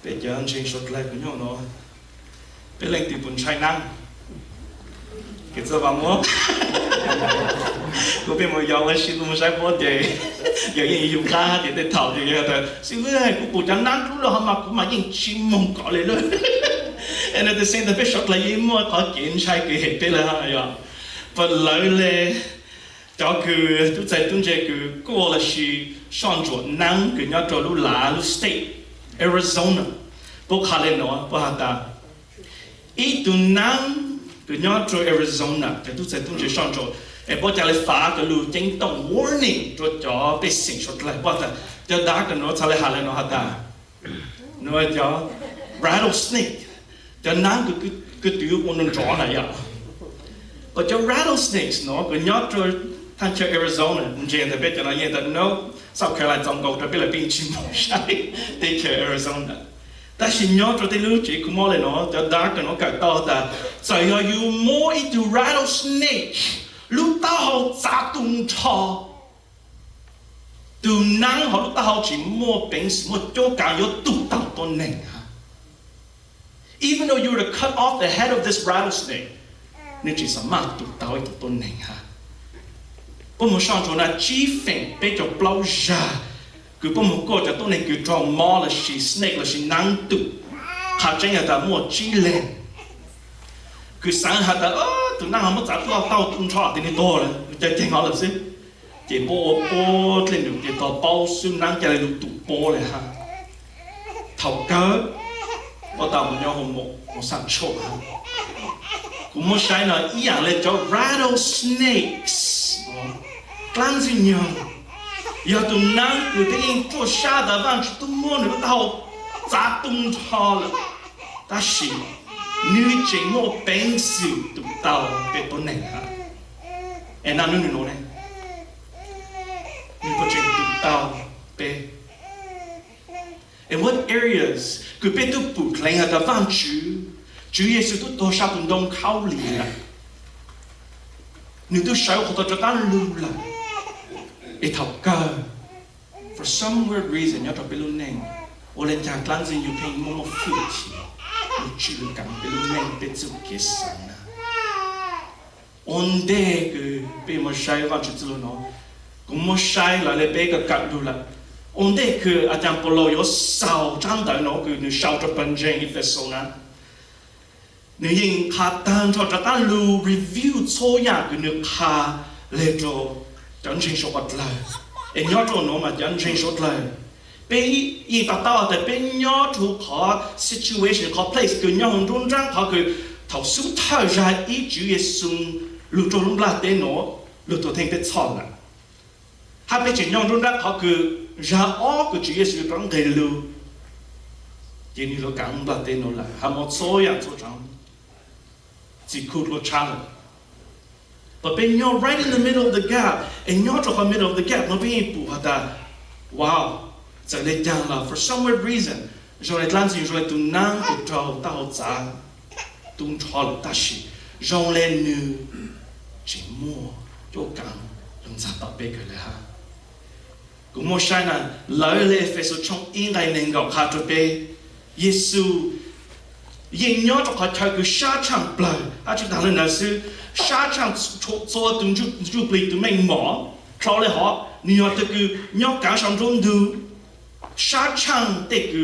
bây giờ anh chơi sốt lại của nhau nó bây lên từ bún chai năng cái giờ vào mua cô bây giờ giàu ấy xin mua sai bó để giờ những dùng cá thì để thảo thì giờ xin với cô bún chai năng lúc đó mà cũng mà những chim mông cỏ lên luôn and at the same time sốt lại những mua có kiện sai cái hết bây giờ ya và lại là cho cứ tôi thấy tôi chơi cứ cô là si sang chỗ năng cứ nhớ chỗ lúc lá lúc state Arizona bố khá lên nó bố hạt ta ít tu năng cứ nhớ chỗ Arizona thì tôi thấy tôi chơi sang chỗ em bố trả lại phá cái lưu chính tổng warning cho bị sinh xuất lại bố ta cho đá cái nó trả lại hạt lên nó hạt ta nó cho rattlesnake cho năng cứ tiêu ôn nó này à và cho rattlesnakes nó cứ nhớ cho thằng chơi Arizona mình thấy biết cho nó như thế nó South Carolina trong cầu cho biết là bên chim sai để chơi Arizona ta chỉ nhớ cho tới lúc chỉ cũng mỗi lần nó cho đá cái nó cả to ta sai là you more into rattlesnake lúc ta họ giả tung cho từ nắng họ lúc ta họ chỉ mua bệnh một chỗ cả yếu tụ tăng tôn nền even though you were to cut off the head of this rattlesnake nên chỉ sợ mang tụ tao ấy tụ tôn nền ha bố một sang chỗ nào chỉ phèn bây giờ bao giờ cứ bố một cô cho tôi này cứ cho mò là chỉ snake là chỉ nắng tụ khá chân là ta mua chỉ lên cứ sáng hạt ta tụi năng không có trả tao tao tung cho thì nên to rồi chơi chơi họ là gì chỉ bố lên được chỉ tao bao xương nắng chơi được tụ bố này ha thầu cớ bố tao một nhau một sáng chốt ha cũng một sai là ý dạng lên cho rattlesnakes clan gì nhiều giờ tụi năng cứ thấy in cho xa đã vang tụi mua nữa tao giá tung cho là ta xí như chỉ một bên sự tụi tao về tụi này hả em nào nữa nói này như có chuyện tụi tao về in what areas cứ biết tụi bụt lên hả ta vang chú Giêsu tụi tôi sao tụi đông khao lì là nếu tụi sao họ tụi ta lưu là để thảo cơ for some weird reason nhớ trong bên luôn này ô lên chàng clan gì nhiều khi mong một phút chỉ một chữ cảm bên luôn này bên chữ kế sản na ôn đề cứ bên một sai vào chữ nó cũng một sai là lấy bên cái cạnh đủ là ôn đề cứ ở trong polo có sáu trang đời nó cứ như sáu cho bên trên ít số na nếu như khá tan cho ta lưu review số nhà cứ như khá lấy cho chân chính số vật lời em nhớ cho nó mà chân chính số lời bây giờ ta tao tại bên nhớ thu khó situation khó place cứ nhớ hồng trung trang khó cứ thầu xuống thở ra ý chữ Giêsu lưu cho lúc là tên nó lưu cho thành cái chọn là hai bên chỉ nhớ trung trang khó cứ ra ó của chữ Giêsu trong cái lưu chỉ như nó cảm là tên nó là hai một số dạng số trong chỉ cút lo challenge. But being you're right in the middle of the gap, and you're in the middle of the gap, nó bị bù hạt wow, giờ lấy chàng là for some weird reason, rồi lại làm gì rồi lại tụi năng tụi trâu tao giá, tụi trâu là ta xí, rồi lên như chỉ mua chỗ càng làm sao tập bê cái ha, cũng một sai là lời lẽ phải số trong in đại nên gặp khá cho bê, Giêsu yên nhớ cho họ thấy cái sa chăng bờ, chúng ta lên là sự sa chăng cho tụi chúng bị tụi mình mỏ, sau này họ nhớ tới cái nhớ cả sang trong đường sa chăng để cái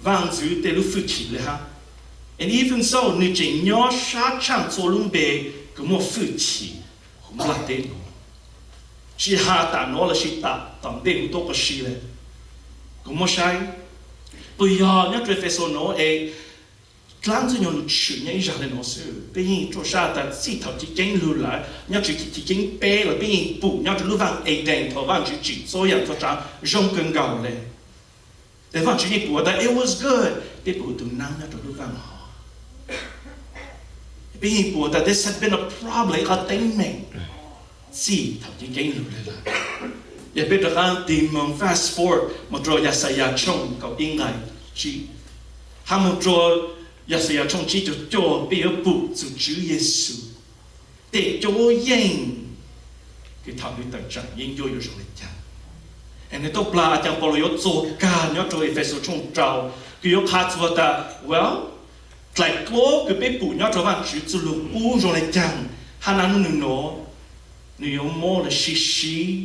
vang dữ để lúc phát triểnเลยha, and even so nếu chỉ nhớ sa chăng cho luôn bề cái một phát triển không là thế đâu, chỉ hạ ta nó là chỉ ta tầm đến một cái gì đấy, cũng một sai, bây giờ nhớ tới phải số nó clan dân nhung chuyện nhảy ra lên nó sư, bây giờ cho sa ta chỉ thầu chỉ chính lưu lại, nhớ chỉ chính bé là bây giờ bù nhớ lưu vang ấy đèn thầu vang chỉ số dạng cho cha rong cân gạo lên, để vang chỉ bù that it was good, để bù tụi năng nhớ lưu vang họ, bây giờ bù that this had been a problem ở tính mình, chỉ thầu chỉ chính lưu lên là, giờ bây giờ anh tìm mong fast forward một rồi giờ xây nhà trông cậu yên ngày chỉ, ham một rồi giờ sẽ trong chỉ cho bây giờ bù cho chữ Giêsu để cho yên cái thằng đi tận trận yên vô rồi chăng anh ấy tốt là trong bao nhiêu chỗ cả nhớ rồi phải số trong trào cứ yêu khát vào ta well lại cố cứ bé bù nhau cho bạn chữ từ lúc bù rồi lại chẳng hắn ăn nó nếu mua là xí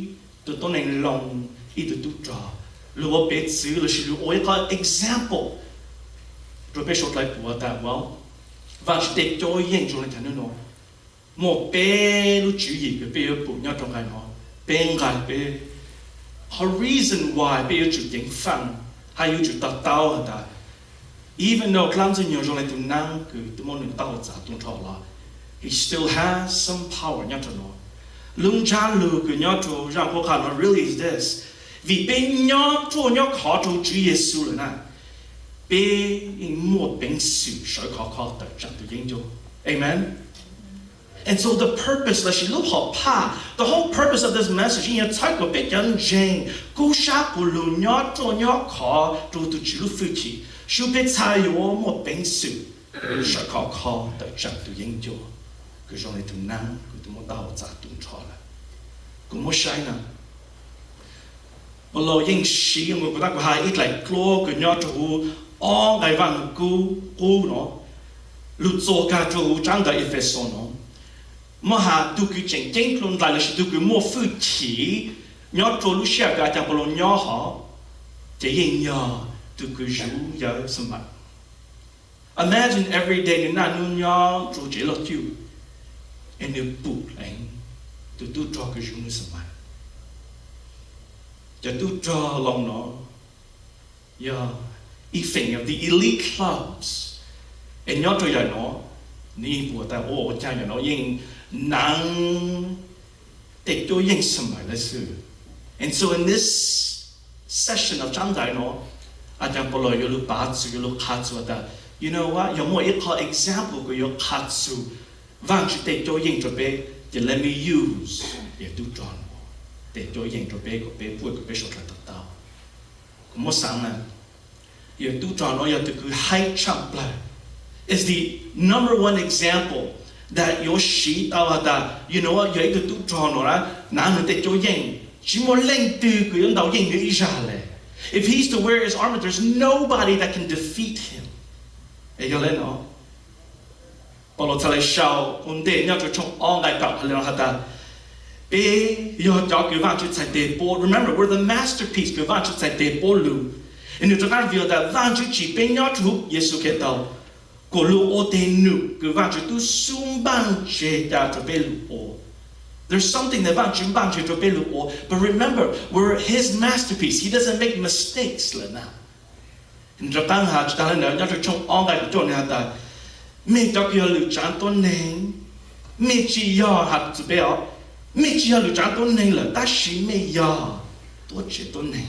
từ tôi này lòng ít từ tu trò lúc bé chữ là xí lúc ôi có example rồi bé sốt lại bù ta well và chỉ để cho yên rồi lại chẳng nó một bé lúc chữ gì cái bé bù nhau trong cái nó bé ngài bé a reason why bé chữ tiếng phẳng hay chữ tao tao hả ta even though làm gì nhiều rồi lại tụi năng cứ tụi môn tao giả tung trò là he still has some power nhau cho nó lung cha lu cứ nhau cho rằng có khả năng really is this vì bên nhau cho nhau khó cho Chúa Giêsu là nè bên một bên sự sở khó tự chắc tự nhiên cho amen. And so the purpose là chỉ lúc họ pa the whole purpose of this message in your của bé chân Jane cố sát của lu nhau cho nhau khó cho tụi chỉ lúc phi chỉ sự bé thay yo một bên sự sở khó tự chắc tự nhiên cho cái trong này tụi năng tụi môn tao giả tung trò là cũng một sai nè bao lâu những sĩ người ta có hai ít lại clo cái nhau cho ô ngày vàng cú nó lụt zo cả cho trang đại Epheso nó mà hà tu cứ chỉnh chỉnh luôn lại là tu cứ mua phu chỉ nhau cho lúc xưa cả chẳng bao lâu nhau họ chỉ yên nhau tu cứ rủ giờ sớm mặt imagine every day nên anh nhau cho chỉ là tiêu and you put anh tu cho cái rủ nó sớm mặtจะดูจอลองเนาะอย่าอีฟิงof the elite clubs เอ็นยอดตัวใหญ่เนาะนี่ปวดแต่โอ้ใจอย่างเนาะยิ่งหนังเด็กตัวยิ่งสมัยละสื่อ and so in this session of จำได้เนาะอาจารย์ปลอยอยู่ลูกบาสอยู่ลูกคัตสุดแต่ you know what อย่างมั่วอีกข้อ example ก็อยู่คัตสุว่างจุดเด็กตัวยิ่งจะไปจะ let me use อย่าดูจอนđể cho dành cho bé của bé vui của bé sốt là thật tao cũng một sáng này giờ tu trò nó giờ từ cứ hay chậm lại is the number one example that your she tao ta you know what giờ tu trò nó là nãy mình để cho dành chỉ muốn lên từ cái ông đầu dành người Israel if he's to wear his armor there's nobody that can defeat him ấy cho lên nó bảo lo lại sau ổn định nhau cho trong all đại cặp hay là hạt ta bé yo cho cái vang chữ sai tế bố remember we're the masterpiece cái vang chữ sai tế bố lu and you can feel that vang chữ chỉ bên nhau chữ Giêsu Kitô của lu ô tên nu cái vang chữ tu sung bang chế ta cho bé lu ô there's something that vang chữ bang chế cho bé lu ô but remember we're his masterpiece he doesn't make mistakes là na and cho tăng hà cho ta lên nhau cho trong all đại chỗ này ta mình cho cái lu chán tôn nền mình chỉ yo hạt chữ bé mình chỉ là chán tôn này là ta chỉ mình giờ tôi chỉ tôn này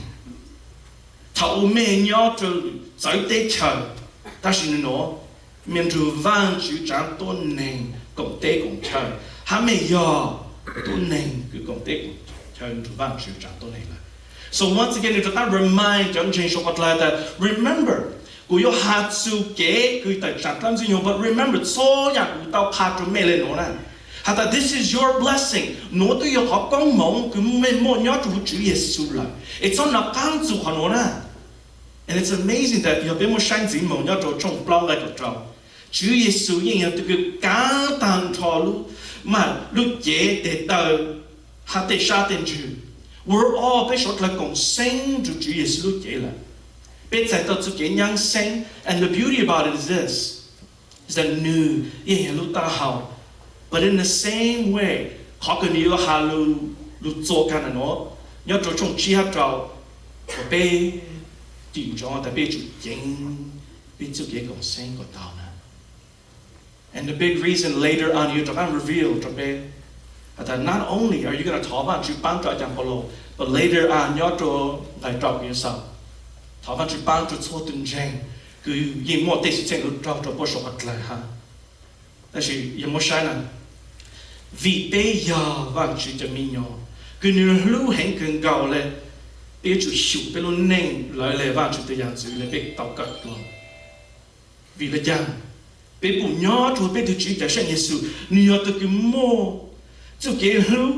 thầu mình nhớ cho giải tế trời ta chỉ nó mình dù vang chữ chán tôn này cộng tế cộng trời hắn mình giờ tôn này cứ cộng tế cộng trời dù vang chữ chán tôn này là so once again chúng ta remind chúng change so what like that remember của yo hạt su kế cứ tại chán làm gì nhiều but remember số nhà của tao phạt cho mẹ lên nó nè Hata this is your blessing. Nó tôi yêu họ công mong cứ mình muốn nhớ Chúa Giêsu là. It's on the council của nó nè. And it's amazing that you have một sáng gì mong nhớ trong bao lại của Chúa Giêsu như là từ cả tàng thọ lúc mà lúc dễ để tờ hạt để sa tên Chúa. We're all biết sốt là cùng sinh Chúa Giêsu lúc dễ là. Biết giải tờ Chúa dễ nhang sinh. And the beauty about it is this. Is that new như là lúc ta học. But in the same way, họ cần yêu hà lu做干的nó, nhớ cho trong chi hạt trâu, của bé tìm cho ta bé chủ chính, bé chủ cái công sinh của tao nè. And the big reason later on you can reveal cho bé, that not only are you going to talk about chữ ban cho chẳng bao but later on nhớ cho lại trâu cái sao, talk about chữ ban cho số tuần tranh, cứ gì mua tết sẽ lu trâu cho bao số hạt lại ha.但是有冇sai nè? Vì bây giờ vang chữ cho mình nhau, cứ như lưu hành cần gạo lên, bây giờ chịu bây giờ nên lại lại vang chữ từ dạng chữ lên bây tao cất luôn. Vì là chăng, bây giờ nhớ cho bây giờ chữ để xem Giêsu, nhiều từ cái mô, chữ cái lưu,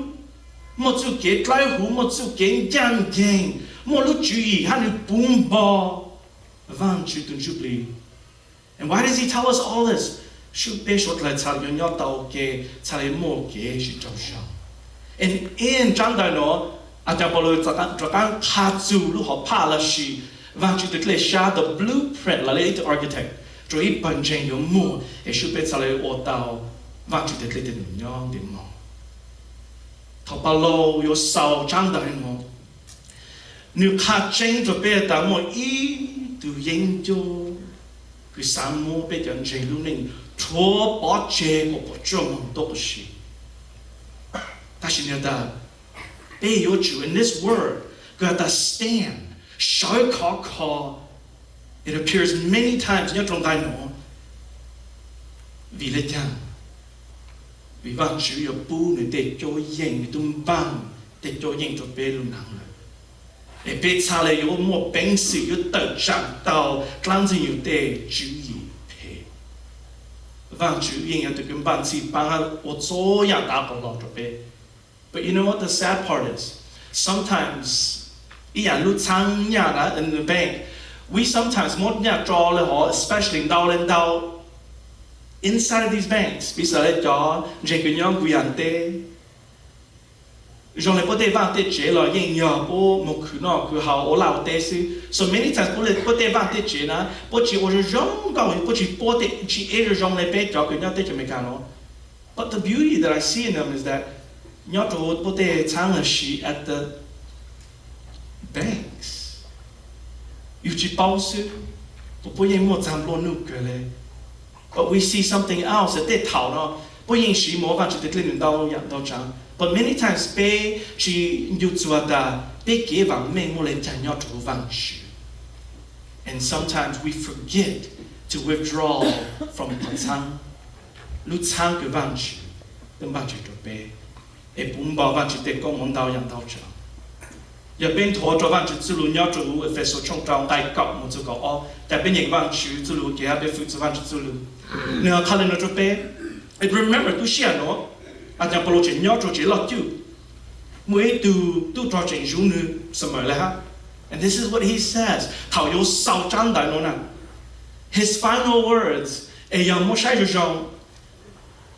một chữ cái trái hũ, một chữ cái giang giang, một lúc chữ gì hắn được bùng bò, Vang chữ tuần chụp lì. And why does he tell us all this? Chụp bé sốt lại chả yon nhau tàu kê chả lại mua kê chỉ trâu sao. And in trong đời nó à cha bảo lôi cho các hạt dù lúc họ pa là gì Vang chữ tuyệt lệ share the blueprint là lấy the architect. Rồi ít bằng chân yon mua et chụp bé chả lại ô tàu Vang chữ tuyệt lệ tiền nhau tiền mò. Thọ bảo lô yo sau trong đời nó nếu khát chân cho bé ta mua ý từ yên cho cái sản mua bé chân chân luôn nên chúa bỏ chế của bộ trong một tổ sĩ. Ta xin nhớ ta bé yêu chủ in this word God ta stand soi khó khó. It appears many times nhớ trong tai nó vì lẽ chăng vì Vang chủ yêu bu để để cho yên tung băng để cho yên cho bé luôn nặng rồi. Et bé cha lại yêu mua bánh sự yêu tự trạng tàu làm gì yêu để chú ý thế. Vang chủ yên yêu tự kiếm bản sự bằng ở chỗ nhà ta bảo lo cho bé. But you know what the sad part is? Sometimes, ý anh lúc sang nhà đã in the bank, we sometimes một nhà trò là họ, especially lên đau inside of these banks, bây giờ là cho j'ai cái nhóm quý anh tê. Rồi lại có thể vang tê chế là yên nhờ bố một khứ nọ khứ hào ở lào tê sư. So many times có thể vang tê chế na, bố chỉ ở rong cao, bố chỉ bố tê chỉ ở rong lại bé cho cái nhóm tê chế mấy cái nó. But the beauty that I see in them is that nhớ chỗ bố tê sang là she at the banks. Yêu chỉ bao sư, bố yên mua giảm luôn nụ cười lệ. But we see something else that they thảo nó, bố yên sĩ mô vang chỉ tê lên đau nhận đau chẳng. But many times bé chỉ yêu chùa ta, bé kế vang mê mô lên chẳng nhớ chỗ vang chữ. And sometimes we forget to withdraw from the tongue. Lúc sang cái vang chữ, đừng vang chữ cho bé. Et bún bảo vang chữ tê công mong đau nhận đau chẳng. Giờ bên thua cho vang chữ chữ lưu nhớ chỗ Ephesos trong trong đại cộng một chữ cầu o, tại bên những vang chữ chữ lưu kia bên phụ chữ vang chữ lưu. Nếu khai lên nó cho bé, et remember tu xia nó, anh chẳng bao giờ nhớ chỗ chỉ lọt chữ, mới tu cho chuyện dùng nữa, sớm lại ha. And this is what he says, thảo yếu sau trang đại nó nè. His final words, ấy giờ một sai rồi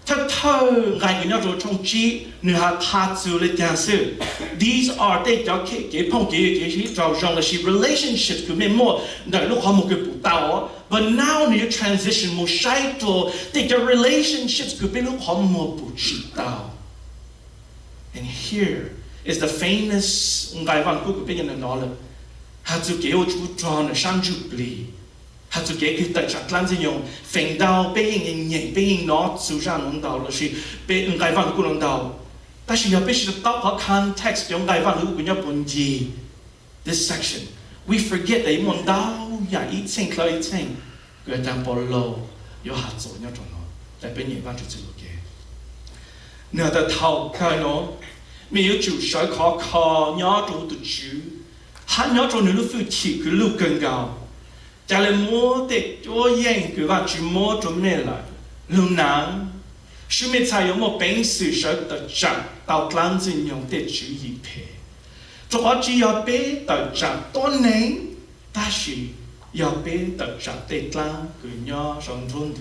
thật thơ ngài cái nhau rồi trong chi nửa hạt hạt sự lên tiền sự. These are they cho cái phong cái cho rằng là relationships của mình mua đợi lúc họ một cái bút tàu. But now nếu transition một sai rồi they cho relationships của mình lúc họ một bút chỉ tàu. And here is the famous ngài văn của bên nhà nó là hạt sự kiểu chú tròn là sang chụp lì. Hạt sự kế cái tại trạng làm gì nhung phèn đào bé hình nhện bé hình nó sự ra nông đào là gì bé ngài văn của nông đào ta chỉ học bé chỉ đọc họ context trong ngài văn của nhau bốn gì this section we forget đấy môn đào ya ít sinh khơi ít sinh người ta bỏ lô有hạt rồi nhau trong nó tại bên nhện văn chữ chữ kế nửa ta thâu cái nó mình yêu chủ soi khó nhớ chủ tự chữ hắn nhớ trong nửa lúc chỉ cứ lúc gần gạo chả là mua để cho yên cứ vào chỉ mua cho mẹ lại lúc nào sư mẹ才有một本事学得长到当真用的主意配做我只要被得长多年但是要被得长的当个鸟上中途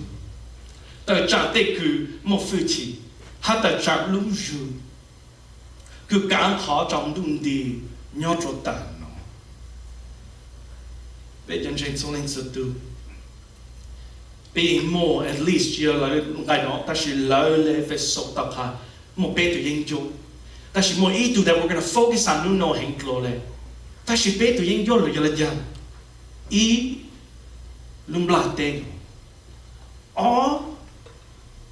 得长的个莫夫妻他得长路入个刚好长动的鸟做蛋Bây giờ trên số lên sự tu being more at least chưa là cái đó ta chỉ lời lẽ về số tập ha một bé tự nhiên vô ta chỉ một ý tu that we're gonna focus on nu no hành lo lẽ ta chỉ bé tự nhiên vô là gì ý lung lạc tên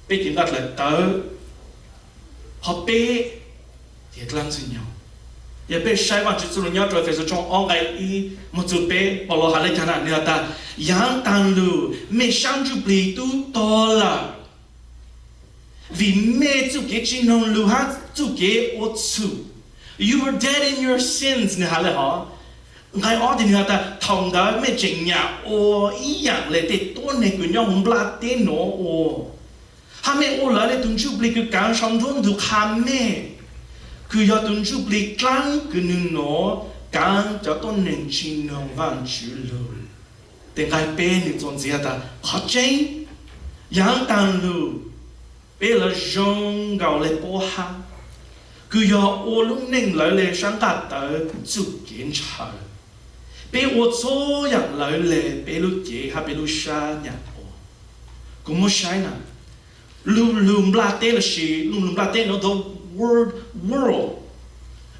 bé kiểm đặt là tớ họ bé thì làm gì nhau giờ bé sai vào chữ số nhau rồi phải số trong ngày ý một chút bé bảo lo hà lên chẳng hạn nữa ta yang tăng lưu mẹ sang chụp lì tu to là vì mẹ chụp cái chuyện nông lưu hát chụp cái ốt chụp you were dead in your sins nữa hà lên họ ngày ở thì nữa ta thông đó mẹ chỉnh nhà ý dạng là để tốt này của nhau không là tên nó hà mẹ lại để tung chụp lì cái càng sống rốn được hà mẹ cứ do tuân chụp lì clang cứ nương nó càng cho tôn nền chi nông vang chữ lưu tiếng gai bé ni chọn gì ta khó chênh yang tan lu bé là rong gạo lệ bố ha cứ giờ ô lúc ninh lại lệ sáng cả tới chịu kiến trời bé ô số yang lại lệ bé lúc chế ha bé lúc sa nhà ô cũng muốn sai nè lùm la tên là gì lùm la tên nó the world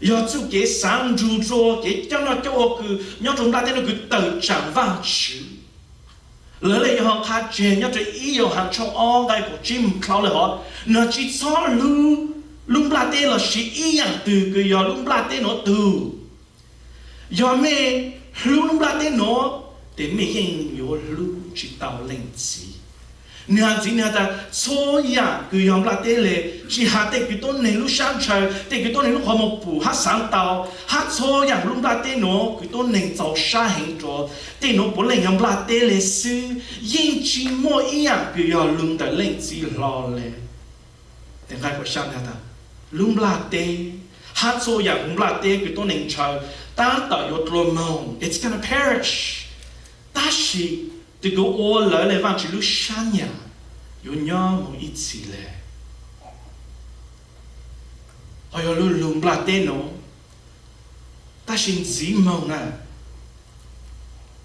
giờ chú cái sáng chú cho cái cho nó cho cứ nhớ chúng ta tên nó cứ tự chẳng vang chữ lỡ lại họ khai chuyện nhớ tới ý họ hàng trong all cái của chim khâu lại họ nó chỉ cho lùm la tên là gì ýอย่างtừ cái giờ lùm la tên nó từ giờ mẹ lùm la tên nó để mẹ hiện有lùm chỉ tạo lên gì nè chỉ nè ta số ya cứ yom la tê lệ chỉ hạt tê cái tôn này lúc sáng trời tê cái tôn này lúc họ một bù hát sáng tàu hát số ya lúc la tê nó cái tôn này giàu sa hình trò tê nó bố lên yom la tê lệ sư yên chỉ mua ý ya cứ yom lung ta lên chỉ lo lệ tiếng khai của sáng nè ta lung la tê hát số ya lung la tê cái tôn này trời ta tạo yo trôi mong it's gonna perish ta chỉ từ cái ô lỡ lại vang chỉ lúc sáng nhà, yêu nhau một ít gì lệ, hay là lúc lùm bát tên nó, ta xin gì mong nè,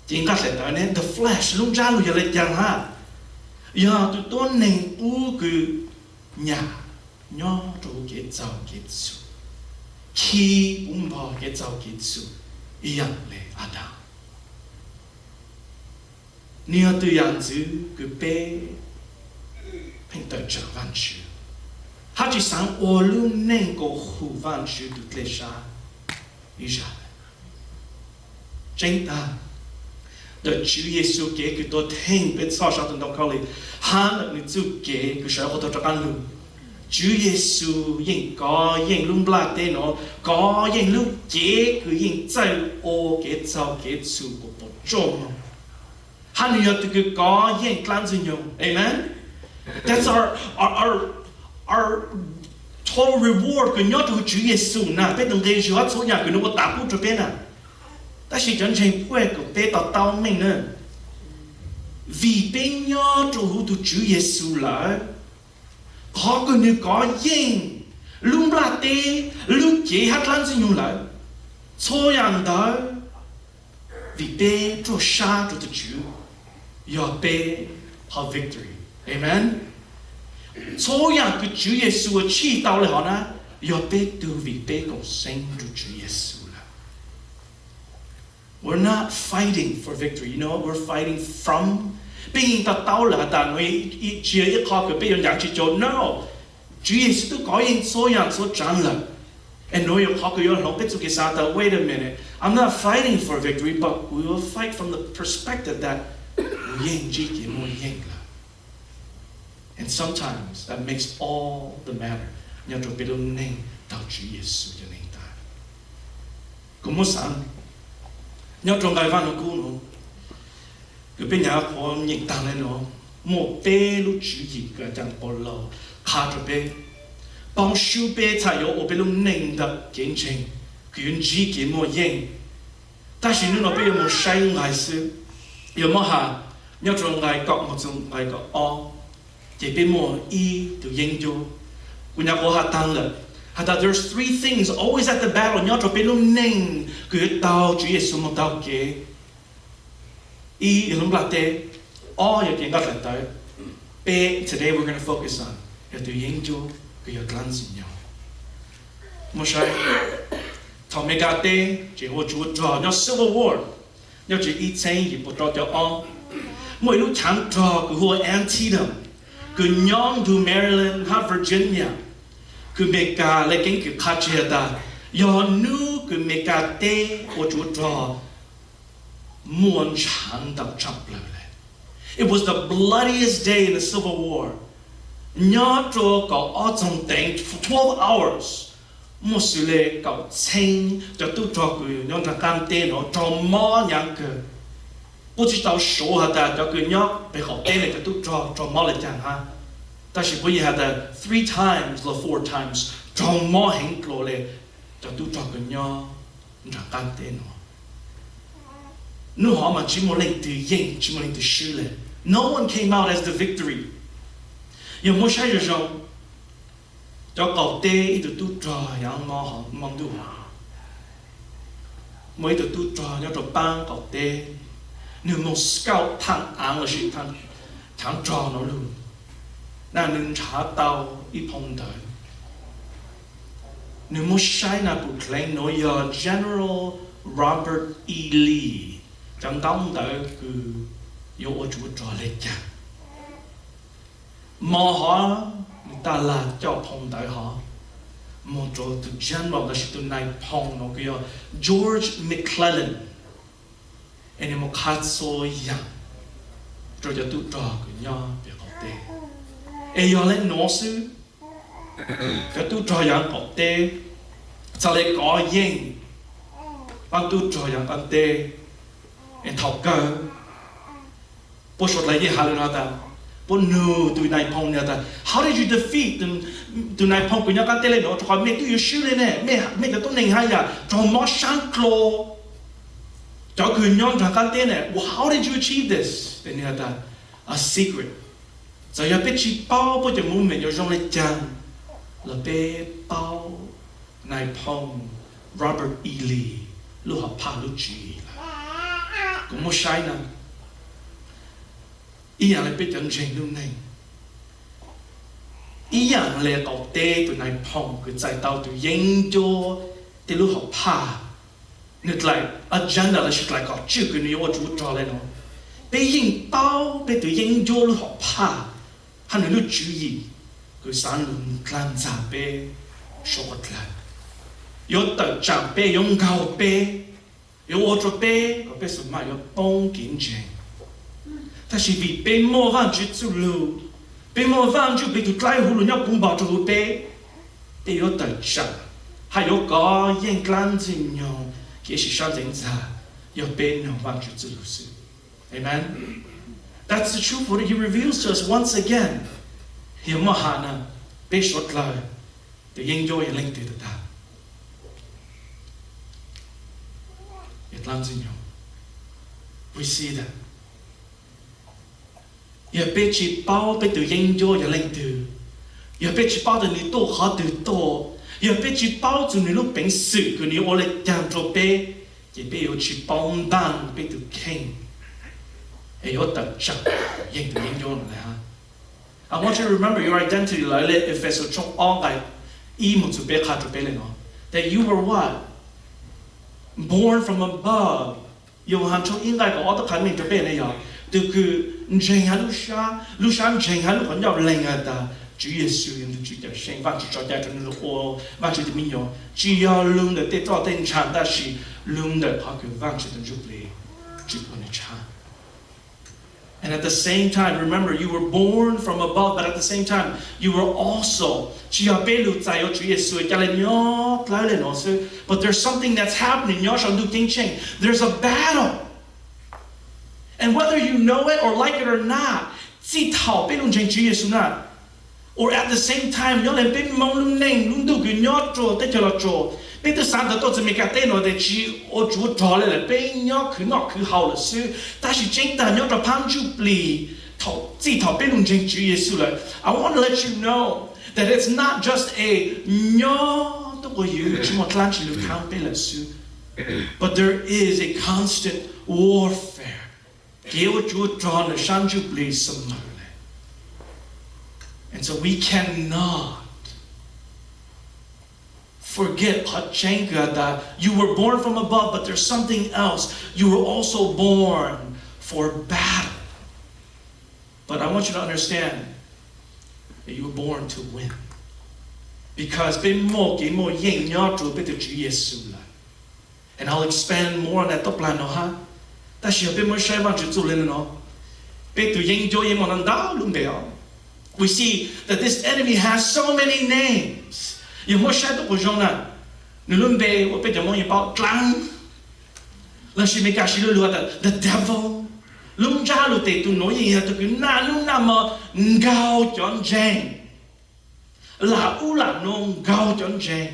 tiếng các lại nói nên the flesh lúc ra lúc giờ lại chẳng ha, giờ tụi tôi nên u cứ nhà nhau chỗ cái giàu cái su, khi cũng bỏ cái giàu cái su, ý dạng lệ Adam. Nia tu yang zu cứ bé hình tới trở văn chữ hắn chỉ sáng ô luôn nên có hủ văn chữ được lệ xa ý ra chính ta đợi chữ Giêsu kể cứ tôi thêm biết sao sao tụi nó câu này hắn là người chú kể cứ sợ họ tôi cho ăn luôn chữ Giêsu yên có yên luôn bla tên nó có yên lúc kể cứ yên chạy ô kể sao kể su của bộ trông hắn nhớ từ cái có yên clan gì nhung, amen. That's our total reward. Cái nhớ từ Chúa Giêsu na, biết đừng gây rối số nhà cái nó có tạm bút cho bên à. Ta chỉ chân chính quay cái bên tao tao mình nữa. Vì bên nhớ từ Chúa Giêsu lại, có cái người có yên, lúc là tê, lúc chế hát clan gì nhung lại, số nhà đó vì bên cho xa cho Chúa. Your pay have victory. Amen. Số yang cái Chúa Giêsu chỉ đạo lại họ na, your pay từ vì pay cộng sinh cho Chúa Giêsu là. We're not fighting for victory. You know what we're fighting from? Bên ta đạo là ta nói chỉ ít khó cái bên yang chỉ cho no. Chúa Giêsu có những số yang số chẳng là. And nói khó cái yang không biết cái sao ta. Wait a minute. I'm not fighting for victory, but we will fight from the perspective that and sometimes that makes all the matter. Nhớ cho biết luôn nên tạo Chúa Giêsu cho nên ta. Cũng muốn sáng. Nhớ trong cái văn nó cũ nó. Cái bên nhà có những tăng lên nó. Một bé lúc Chúa gì cái chẳng bỏ lỡ. Khá cho bé. Bằng siêu bé才有我bé luôn nên的kiến trình. Cái gì cái mua yên. Ta chỉ nó bé một sai ngài sư. Yêu mà ha. Nhớ trong ngày cọc một trong ngày cọc o chỉ biết mua y từ yên vô của nhà có hạt tăng là hạt ta there's three things always at the battle nhớ trong biết luôn nên cứ tao Chúa Giêsu một tao kế y lúc là tê o giờ kiến gặp lại tới b today we're gonna focus on giờ từ yên vô cứ giờ lan gì nhau một sai thằng mẹ gà tê chỉ hồ Chúa trò nhớ civil war nhớ chỉ y chén gì bộ trò cho o mỗi lúc chẳng trò của hồ Antietam cứ nhóm từ Maryland hay Virginia cứ mẹ cả lại cái khát chế ta giờ nu cứ mẹ cả tê của Chúa trò muôn chẳng đọc chập lại. It was the bloodiest day in the Civil War. Nhớ trò có ở trong đánh for 12 hours. Một sự lệ có chênh cho tôi trò cứ nhóm thằng cam tê nó trò mò nhang cơ. Bố chỉ tao số hả ta cho cứ nhớ bị học tên này cho tôi trò mò lại chẳng ha. Ta chỉ bố gì hả ta 3 times là 4 times trò mò hình lộ lệ cho tôi trò cứ nhớ thằng cam tê nó. nu họ mà chỉ muốn lên từ yên, chỉ muốn lên từ sư lệ. No one came out as the victory. Nhưng mỗi sai rồi cho cầu tê ít tu trò yang mò họ mong du mỗi tu trò cho bang cầu tê nếu một scout thằng ăn là sự thằng trò nó luôn na nên trả tàu ít phong đời nếu một sai na bục lên nói General Robert E. Lee trong đông đời cứ yêu ở chỗ trò lệ chăng mò họ ta là cho phong đời họ một chỗ từ general là sự này phong nó kêu George McClellan anh một khát soi yang rồi cho tụi trò của nhau để học tê ai giờ lên nói sư cho tụi trò yang học tê sao lại có yên bằng tụi trò yang ăn tê anh học cơ bố sốt lại gì hà luôn ta bố nô tụi này phong nha ta how did you defeat tụi này phong của nhau cái tê lên nó cho mẹ tụi yêu sư lên nè mẹ cái tôn này hay à cho mỏ sáng clo cho cứ nhau cho cái tê này how did you achieve this tên nha ta a secret giờ giờ biết chỉ bao bố cho muốn mình cho trong lên chàng là bé bao này phong Robert E. Lee lúc học pa lúc chỉ cũng một sai nè ý rằng là biết chân trình luôn này ý rằng là cầu tê tụi này phong cứ chạy tàu tụi yên cho tụi lúc học pa ngược lại agenda là sự lại có chữ cái này ở chỗ trò lên nó bé yên bao bé tụi yên cho lúc học pa hắn lúc chú ý cứ sáng luôn làm giả bé số vật lại yếu tờ chẳng bé yếu gạo bé yếu ở chỗ bé có bé số mà yếu bông kiến trình ta chỉ vì bé mua vàng chỉ chú lưu bé mua vàng chú bé tụi trái hulu nhau cũng bảo cho bé bé yếu tờ chẳng hay yếu có yên lan gì nhau kia chỉ sao tính ra yếu bé nào vàng chỉ chú lưu sự amen that's the truth what he reveals to us once again hiểu mà hà nè bé sốt lời để yên cho yên linh từ ta làm gì nhau we see that giờ bé chỉ bao bé tự yên cho giờ lên từ giờ bé chỉ bao từ người tổ họ từ tổ giờ bé chỉ bao từ người lúc bệnh sự của người ở lại làm cho bé giờ bé yêu chỉ bao đàn bé tự khen ấy ở tập chắc yên từ yên cho này ha I want you to remember your identity lại lên Ephesos trong all cái ý một chút bé khác cho bé lên nó that you were what born from above yêu hàng trong应该có ở tất cả mình cho bé này rồi từ cứ trình hắn lúc sáng trình hắn lúc còn nhau lên à ta Chúa Giêsu yêu Chúa cho sinh vạn chỉ cho cha cho nên ô vạn chỉ thì mình nhớ chỉ yêu luôn để cho tên chàng ta chỉ luôn để họ cứ vạn chỉ tên giúp lì chỉ có nên cha. And at the same time, remember, you were born from above, but at the same time, you were also. But there's something that's happening. There's a battle. And whether you know it or like it or not, or at the same time, bây giờ sáng đó tôi chỉ mình cái tên nó để chỉ ở chỗ trò lại là bây nhóc cứ nọ cứ hậu là sư, ta chỉ chính ta nhóc là phang chú bì thầu chỉ thầu bên luôn chính Chúa Giêsu lại. I want to let you know that it's not just a nhóc tôi có hiểu chỉ một lần chỉ được khám bên là sư, but there is a constant warfare. Kêu Chúa trò là sáng chú bì sớm lại. And so we cannot forget that you were born from above, but there's something else. You were also born for battle. But I want you to understand that you were born to win. Because and I'll expand more on that top line, ha. We see that this enemy has so many names. Yêu mỗi sai tốt của chúng ta, nếu luôn về ở bên trong mọi bảo trắng, là sự mình cả sự lừa the devil, luôn ra luôn tệ tụi nói gì hết tụi cứ na luôn nằm mà gào chọn jeng, là u là nông gào chọn jeng.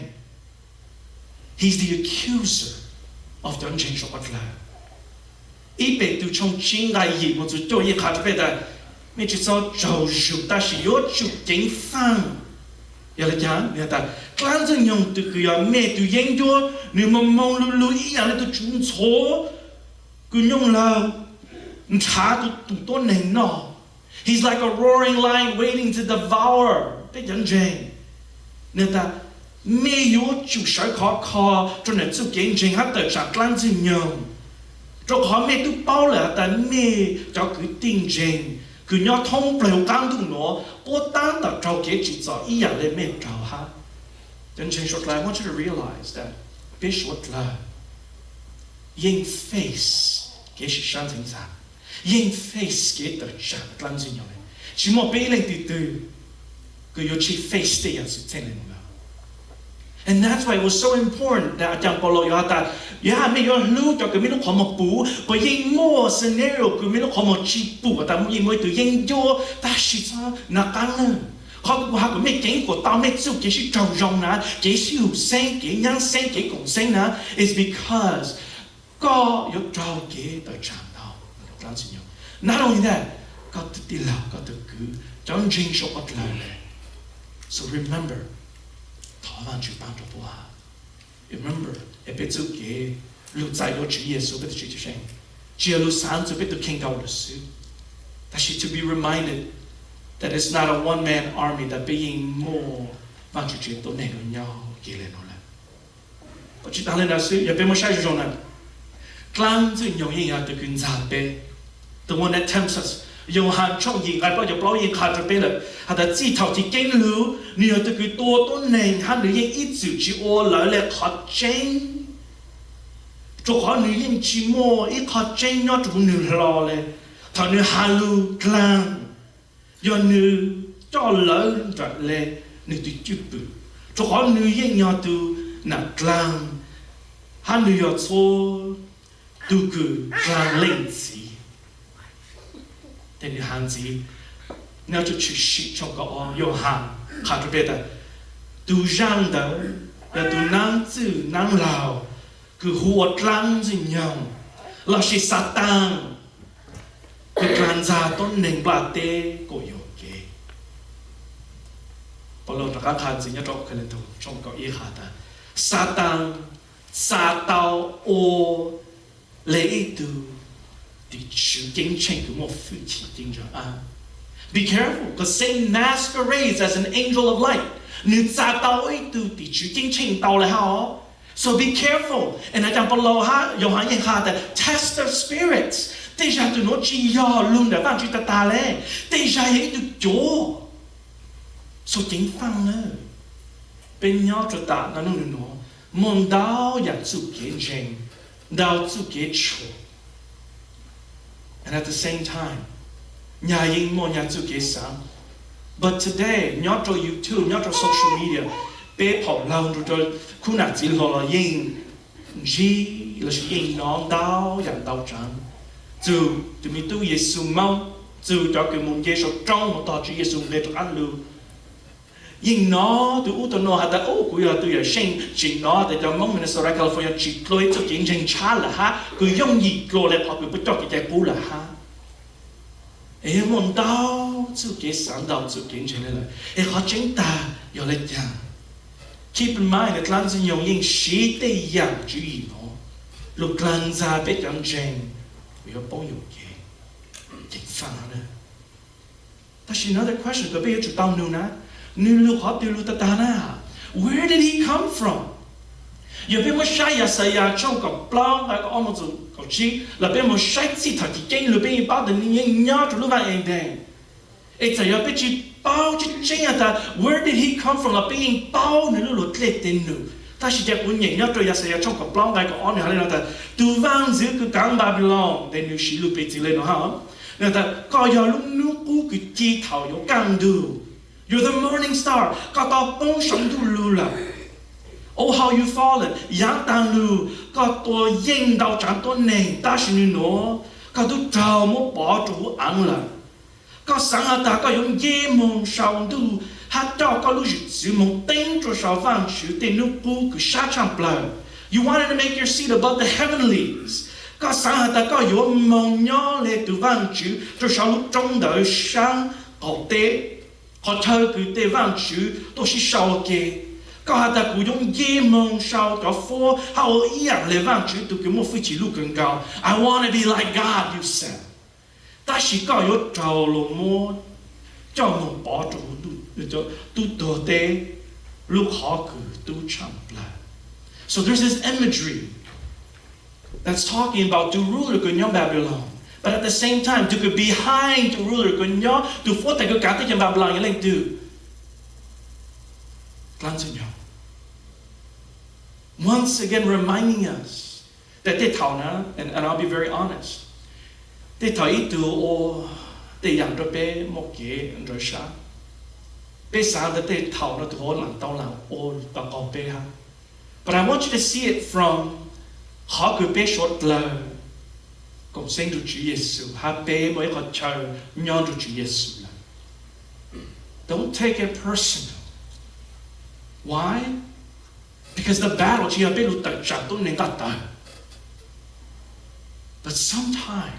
He's the accuser of the unchanged what là. 一辈都从情爱业我就做一卡这边的，没去做招数，但是有就经方。要来讲，你看，刚才用这个要没都研究，你们忙碌碌一样的都准错，个用了，你查都多难喏。He's like a roaring lion waiting to devour， 别讲真，你看。没有就少考，就能做见证，还得上刚才用。做考没都包了，但没就佢定证，佢要通不了感动我，我单得做嘅制作一样的没做哈。真正说来 ，I want you to realize that， 别说了，因 face 嘅是上层啥，因 face 嘅得上刚才用的，只莫别人的对，佢要去 face 的样子才能了。And that's why it was so important that Ajahn Paulo yata, may your lu cho cái mình không một bù, bởi vì more scenario cái mình không một chi bù, ta muốn mới từ yên vô, ta chỉ cho nó căng nữa. Họ cái mấy cái của tao mấy chú cái sự trâu rong nè, cái sự sinh, cái nhân sinh, cái cộng sinh nè, is because có yếu trâu cái đời chạm đâu, làm gì nhỉ? Not only that, có tự tin là có tự cứ, trong chính số bất lợi này. So remember. Vang chữ bang cho bố hà. Remember, e biết chú kế lưu tại đó chữ Giêsu biết chữ chữ chỉ lưu sáng chú biết được kinh cầu được sự. That she to be reminded that it's not a one-man army that being more vang chữ chữ tổ này của nhau kỹ lên nó là. Và chỉ tăng lên là sự, e biết một sai rồi nè. Clang chữ nhau yên từ kinh giả bê. The one that tempts us. Dùng hàng trong gì ai bao giờ bao nhiêu khát cho biết là, hay là chỉ thầu thì kinh lưu, nhiều từ cái tua nền, hay là những ít chữ chỉ ô lại là khát chén, cho họ nhiều những chỉ mua ít khát chén nhớ cho nhiều lo lệ, thằng nhiều hà lưu clang, do nhiều cho lỡ trở lệ, nhiều từ chụp bự, cho họ nhiều những nhớ từ nà clang, hay nhiều số từ cứ clang lên gì. Then you hand gì, nếu cho chữ sĩ trong cái ông yêu hàng, khá cho biết là, tu giang đó, là tu năng chữ năng lao, cứ huột lăng gì nhau, là chỉ Satan, cứ làm ra tôn nền bà tê của yêu kế. Bao lâu ta khá gì nhá trong cái lần đầu, trong cái ý khá ta, Satan, sa tao ô, lễ tu, be careful, because Satan masquerades as an angel of light. So be careful. And I don't test their spirits. Déjà tu nói chi do luôn đã vang chữ ta ta lẽ. Déjà hãy được chỗ. So chính phăng nữa. Bên nhau cho ta nó nó mong đau nhận sự kiến trình, đau sự kiến chủ. And at the same time, nhà yên mô nhà chữ kế sáng. But today, nhớ cho YouTube, nhớ cho social media, bé phỏng lòng rồi cho khu nạc chỉ là yên, gì là sự yên nó đau, dặn đau trắng. Dù tụi mình tu Giêsu mong, dù cho cái môn Giêsu trong một tòa chữ Giêsu để cho ăn lưu. Nhưng nó, tụi ưu tụi nó hạt ta ố của tụi ở sinh, chỉ nó để cho mong mình sẽ ra California chỉ lôi cho kiến trình cha là ha, cứ dùng gì lôi lại họ cứ bắt cho cái chạy cũ là ha. Ê môn đau, chữ kế sáng đau chữ kiến trình là, ê họ chính ta, yêu lấy chàng. Keep in mind that làm gì dùng những sĩ tế dạng chữ ý nó, lúc làm ra biết chẳng trình, vì họ bóng dụng kế, chính phẳng nữa. That's another question, có bây giờ chủ tao nụ ná, where did he come from? Giờ bên một sai ya sai ya trong cái plan cái ông một cái chi là bên một sai chỉ thật thì cái lúc bên bao nhiêu những nhớ cho lúc vậy đen. Ấy giờ bên chỉ bao chỉ chính là where did he come from là bên bao nhiêu lúc lệ tên nữa. Ta chỉ chắc muốn nhớ cho ya sai ya trong cái plan cái ông này là ta tu vang giữ cái cảng Babylon để nếu chỉ lúc bên chỉ lên nó hả? Nên ta coi giờ lúc nước cũ cái chi thảo有càng đủ. You're the morning star. Có tao bông sống đủ lưu là. Oh how you fallen. Yang tang lưu. Có tao yên đau chẳng tao nền. Ta xin như nó. Có tao trào một bỏ chủ ăn là. Có sáng hạ ta có dùng dê mong sao đủ. Hát trao có lưu dự mong tên cho sao vang chữ tên nước cũ cứ sát chẳng bờ. You wanted to make your seat above the heavenlies. có sáng ta có yếu mong nhớ lệ từ vang chữ cho sau lúc trong đời sáng họ tế họ chơi cứ tế vang chữ tôi sẽ sau kê có ta cũng dùng dễ mong sau cho phố họ ý dạng lệ vang chữ tôi cứ một phi chỉ lúc gần cao I want to be like God you said ta chỉ có yếu trâu lô mô cho một bỏ trâu tu đồ tế lúc họ cứ tu chậm lại. So there's this imagery that's talking about the ruler của nhóm Babylon. But at the same time, to go behind the ruler của nhóm, to phố tại cái cả cái nhóm Babylon như lên từ lan trên nhau. Once again reminding us that they thảo na, and I'll be very honest, they thảo ít từ ô, they dành cho bé một cái rồi sáng. Bé sáng that they thảo na từ hồ làm tao làm ô và có bé ha. But I want you to see it from họ cứ bé short lời cùng sinh Chúa Giêsu, họ bé mới có chờ nhon Chúa Giêsu. Don't take it personal. Why? Because the battle chỉ là bé lúc tự chẳng tôi nên tắt tới. But sometimes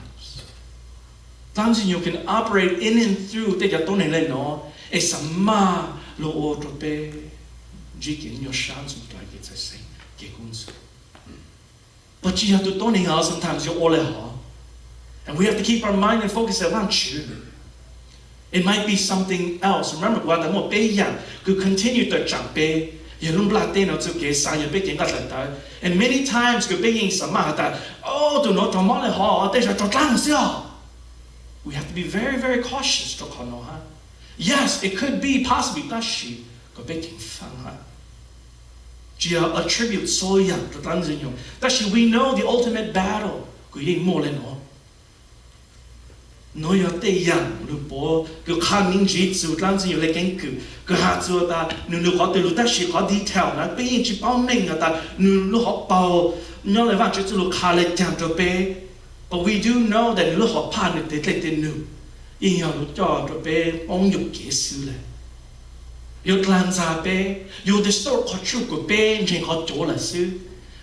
you can operate in and through để cho tôi nên lên nó. Ê sama lo ô trò bé chỉ kiến nhớ sáng xuống lại cái trái sinh cái cuốn sự. But you have to don't know sometimes you're all at. And we have to keep our mind and focus around you. It might be something else. Remember, what I'm going to continue to jump. And many times, we have to be very, very cautious. Yes, it could be possibly attribute so young to Tanzania. We know the ultimate battle. Nói tây yang lu po cứ khang ninh chỉ chủ lan chỉ lấy cái cứ hạ chúa ta nu họ từ lu ta chỉ họ detail na bây chỉ bao mình ta nu họ bao nhớ lại vang chỉ lu khá lấy chẳng cho bé but we do know that lu họ pan được để lấy nu yên nhau lu cho bé ông dục kế sư này yêu lan ra bé yêu distort họ chụp của bé trên họ chỗ là sư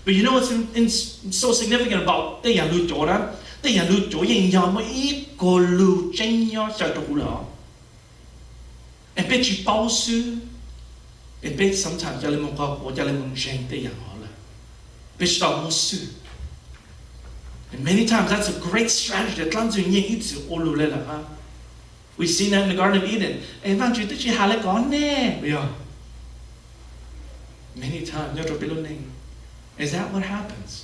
but you know what's so significant about tây yang lu chỗ đó tây yang lu chỗ yên nhau mới ít cô lưu tranh nhau cho đủ lọ. Em biết chỉ bao sư, em biết sometimes cho lên một câu của cho lên một tranh tây yang họ là, biết sao một sư. And many times that's a great strategy. That lan duyên nhiên ít sự ô lưu lên là ha. We seen that in the Garden of Eden. Em vang chuyện tức chỉ hà lại có nè, bây giờ. Many times nhớ rồi biết luôn này. Is that what happens?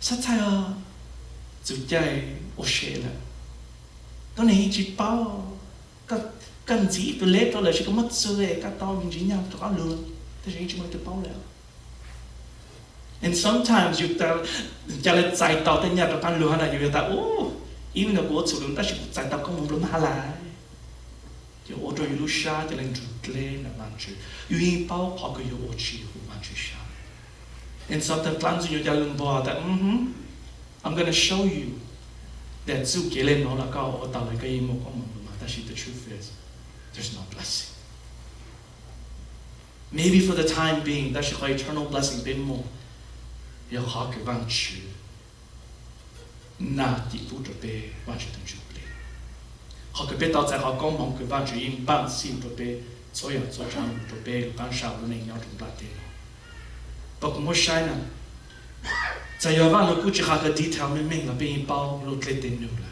Sao thay chịu chạy ô xe là. Tôi này chỉ bao cần gì tôi lấy tôi là chỉ có mất sự ấy các tao mình chỉ nhau tôi có lừa tôi chỉ mới tôi bao lại. And sometimes you tell cho lên giải tao tên nhà tôi ăn lừa hay là you tell even though của chủ động ta chỉ giải tao không muốn lừa mà lại. You order you lose shot cho lên chụp lên là mang chữ. You in bao họ cứ you order you mang chữ shot. And sometimes plans you tell them boy that I'm going to show you that zu kế lên nó là cao ở tạo lại cái một con mồm mà ta chỉ the truth is there's no blessing. Maybe for the time being ta chỉ có eternal blessing bên một yêu họ cái vang chữ na tỷ phú trở về vang chữ từng chục lên họ cái biết tao tại họ con mồm cái vang chữ in ban xin trở về所有做长trở về ban sau nó nên nhau trong bát tiền. But cũng muốn sai nè. Tại vì vang nó cũng chỉ có cái detail mình là bên bao lột lên tên nữa là,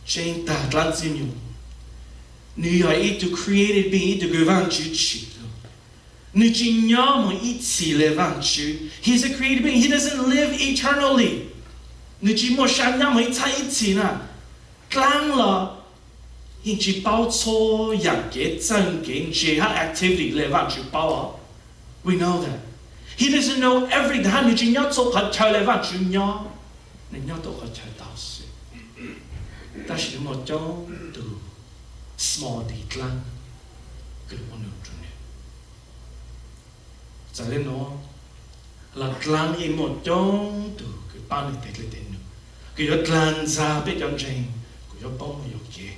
trên ta lan xin nhiều, nếu ai ít to created being ít to cái vang chữ chỉ, nếu chỉ nhớ một ít chỉ là vang chữ, he's a created being, he doesn't live eternally, nếu chỉ một sáng nhớ một ít thay ít chỉ na, clang là, hiện chỉ bao số dạng cái chân cái chế ha activity là vang chữ bao à, we know that. He doesn't know every time you nhớ số khởi trời lại vang chữ nhớ, nên nhớ tổ khởi trời tạo sự. Ta chỉ một trong từ small detail, cái một nửa trong này. Cho nên nó là plan in một trong từ cái ban này tết lên tết nữa. Cái đó plan ra biết trong trình, cái đó bông mà yok gì.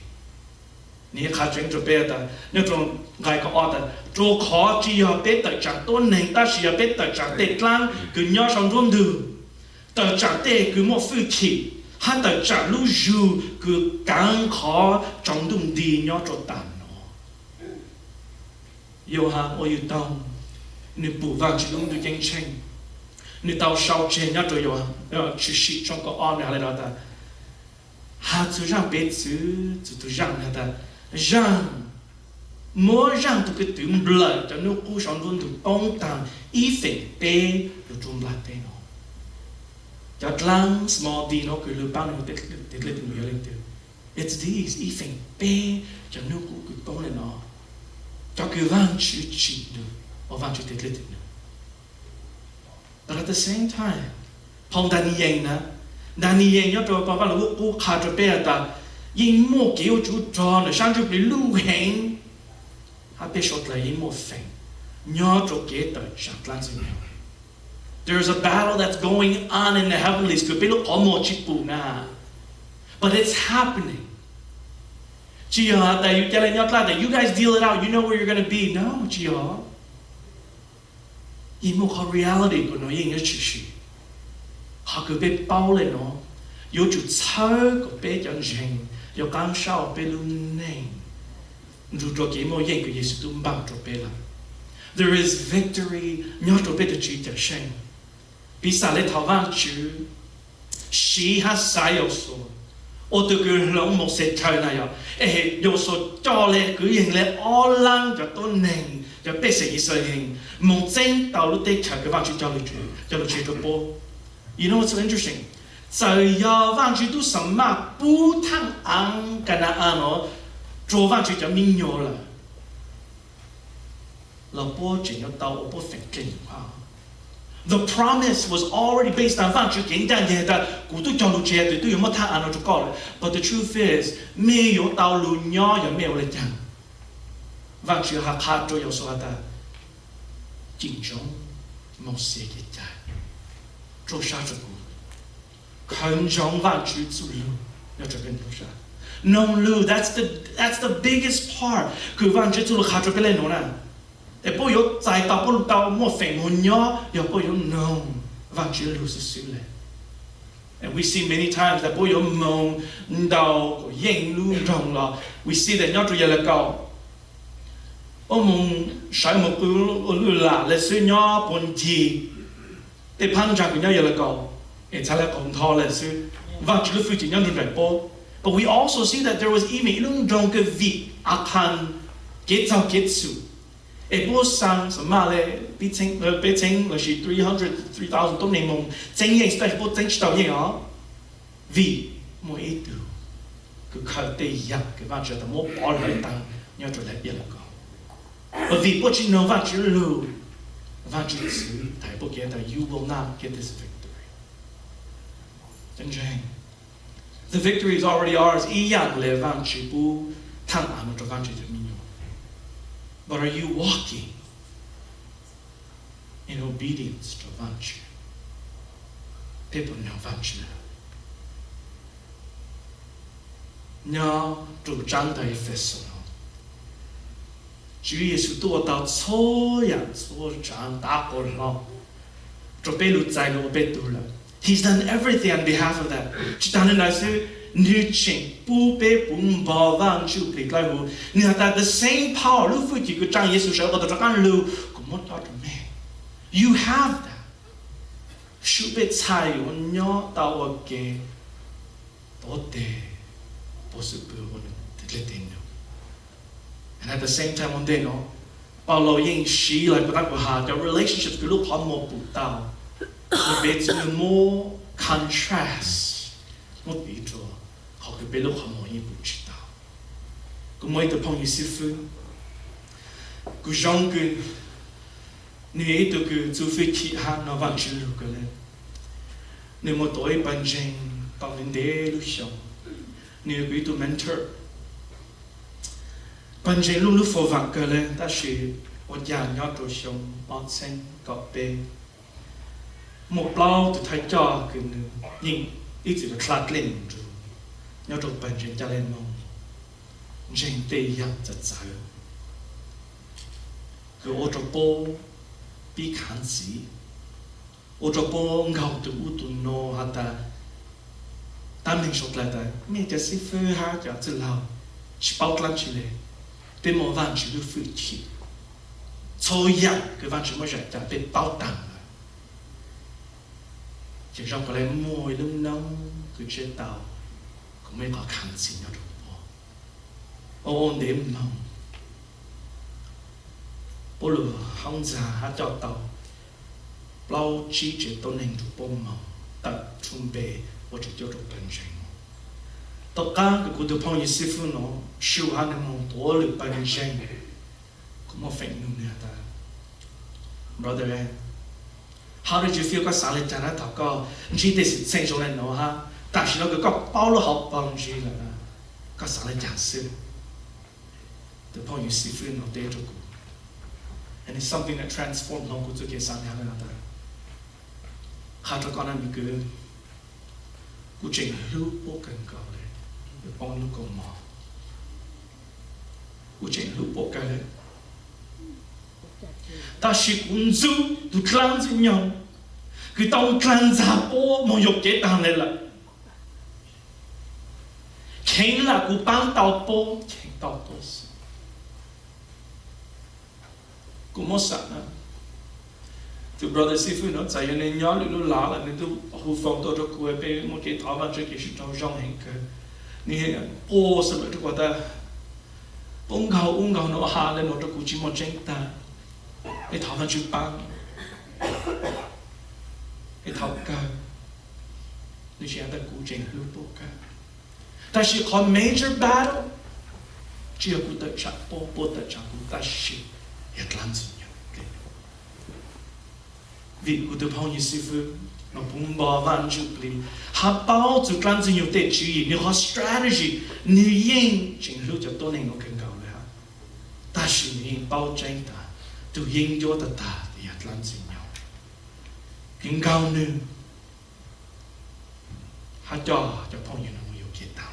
Nếu khai trình cho bé ta, nếu trong ngày có ở ta, cho khó chỉ là bé ta chẳng tôn nền ta chỉ là bé ta chẳng tết lan, cứ nhớ trong rung đường. tờ trả tê cứ một phu thị hắn tờ trả lưu dù cứ càng khó trong đùng đi nhỏ cho tàn nó yêu ha ôi yêu tông nếu bù vang chỉ đúng được danh tranh nếu tao sau trên nhỏ cho yêu chỉ sĩ trong cái on này là ta ha tu rằng bé chứ tu rằng là ta rằng mỗi rằng tu cái tiếng bờ cho nó cố sống luôn tu bông tàn ý phèn bé rồi chung lại bé nó cho lăng small đi nó cứ lưu bao nhiêu tết lên từng nhiều lên từ it's these ý phèn bé cho nó cố cứ bông lên nó cho cứ vang chữ chỉ được or vang chữ tết lên được but at the same time phong Daniel nhớ rồi bảo là cô khá cho bé ta yên mua kiểu chú trò là sang chụp đi lưu hành hắn bé sốt là yên mua phèn nhớ cho kế tới chẳng lan gì nhau there's a battle that's going on in the heavenlies cứ bé lúc có một chiếc bù na but it's happening chỉ là tại cho nên nhớ là you guys deal it out you know where you're gonna be no chỉ là yên mua có reality của nó yên nhớ chỉ họ cứ biết bao lên nó yêu chủ thơ của bé chân rèn yêu cảm sao bé luôn nè dù cho cái môi yên của Giêsu tung bao cho bé là there is victory nhớ cho bé được chỉ cho sen bị sa lệ thảo vang chữ sĩ hát sai yêu số ô tô cứ lòng một set trời này yêu số cho lệ cứ yên lệ all lang cho tôn nền cho bé sẽ ý soi hình mong chân tàu lúc tết chờ cái vang chữ cho nó chữ cho bố. You know what's so interesting? 只要忘记都什么不贪安跟那安哦，做忘记就民谣了。老波只要到我不反正啊。The promise was already based on 忘记简单嘢的，古都讲路接的都有么贪安了就够了。But the truth is，没有道路鸟也没有人讲。忘记还卡住有说的，紧张冇写嘅在。做啥子不？肯将万举做路，要这个做啥 ？No lu, that's the biggest part。佢万举做路卡住俾你弄啦，也不有在到不到莫肥莫鸟，也不有 no， 万举路是输嘞。And we see many times that 不有梦到個應路中啦 ，we see that 鳥做嘢嚟搞，我夢使冇佢路啦，你說鳥本地。để phăng ra cái nhau là cầu, để trả lại công thọ là sự và chỉ là phi chính nhau được đại bộ. But we also see that there was even luôn trong cái vị akan kết giao kết sự. Để bố sang什么嘞？被称là chỉ 3,000 多年夢，正型 special 不正到型啊，vì mỗi ý từ cứ khởi tây giặc cái văn trở thành một bỏ lại tăng nhau trở lại biệt là cầu. Bởi vì bố chỉ nói văn chữ lưu văn chữ xứ thầy bố kia là you will not get this victory. Chân tranh the victory is already ours. Ý dạng là văn chữ bố thăng án cho văn chữ cho mình. But are you walking in obedience to văn chữ? People know văn chữ. Nhớ chủ trang thầy Ephesos. Chúa Giêsu tua tao số trang đã có lo. Cho bé lụt dài lụt bé tu là. He's done everything on behalf of that. Chỉ ta nên nói sự nữ chính bù bé bùm bò vang chịu bị lại hù. Nên ta the same power lúc phụ chỉ có trang Giêsu sẽ có được cái lưu của một đó mẹ. You have that. Sự bé sai của nhớ tao ở cái tốt đề bố sự bữa của nó lên tiền. And at the same time, one day, no, Paulo yin shi like what I had, the relationships could look on more put down. But it's the more contrast. What be to how could be look on more yin put down. Good morning to Pong Yusifu. Good Jean Gun. Ni to good to fit keep hand of action look at it. Ni mo toy banjing, tao in there, Lucian. Ni agree to mentor. Bạn trẻ luôn lúc phổ vạc cơ lên, ta sẽ một dạng nhỏ trôi sống, bọt xanh, cọp bê. Một lâu từ thái cho cứ nhìn, ít chỉ là khát lên rồi. Nhỏ trôi bạn trẻ cha lên mong. Rênh tê yạc giật giải. Cứ ô trò bố, bí khán dĩ. 我这波搞的乌ตุ诺哈达，他们说来的，没得是分哈叫这老，是包干起来，对莫忘记了夫妻，抽样给忘记莫人家被包挡了，就让过来摸一弄弄，就知道，佢没搞看清要怎么，哦，你唔能，不如行家哈叫到。เราชี้เจตตัวหนึ่งถูกป้องมองตัดชุมเบว่าจะเจ้าถูกเป็นเชิงตอกการกับกูตัวพ่อยิสิฟุนอชิวหาในมองตัวหรือเป็นเชิงกูมาเฟ้งนู่นเนี่ยตา brother how did you feel ก็สารจานะถ้าก็จีเดสิเซนโจเลนเนาะฮะแต่สิเราก็เป้าเรา好帮จี了นะก็สารจาสิตัวพ่อยิสิฟุนอเตจูกู and it's something that transformed น้องกูจะเกี่ยสารเนี่ยนะตาข้าจะก่อนนั้นมีกูเจงลูกโป๊กันก่อนเลยป้องลูกกมอกูเจงลูกโป๊กันเลยแต่สิคุณจูดูคลานสิยองคือต้องคลานซาโป้มองยกเกตังเลยล่ะเข่งล่ะกูปั้งเตาโป้เข่งเตาโต้กูมอสันนะtu brother sifu no tại nên nhớ lúc lá là nên tu hú phong tôi cho cô bé một cái thảo văn chơi cái sự trong trong hình cái nè ô sao vậy tôi ta ung gạo nó hà lên nó cho cô chỉ một tranh ta cái thảo văn chơi băng cái thảo ca nên chỉ là cô tranh lúc bộ ca ta chỉ có major battle chỉ là cô tự chặt bộ tự chặt cô ta chỉ là làm gì vì của tôi phong như sư phụ nó bùng bò van chụp li hà bao chụp lan chừng nhiều tệ chú ý nếu có strategy nếu yên chính lúc cho tôi nên nó cần cầuเลยฮะta chỉ nên bao tranh ta tu yên cho ta thì hạt lan chừng nhau cần cầu nữa hạt cho phong như nó nhiều kiện ta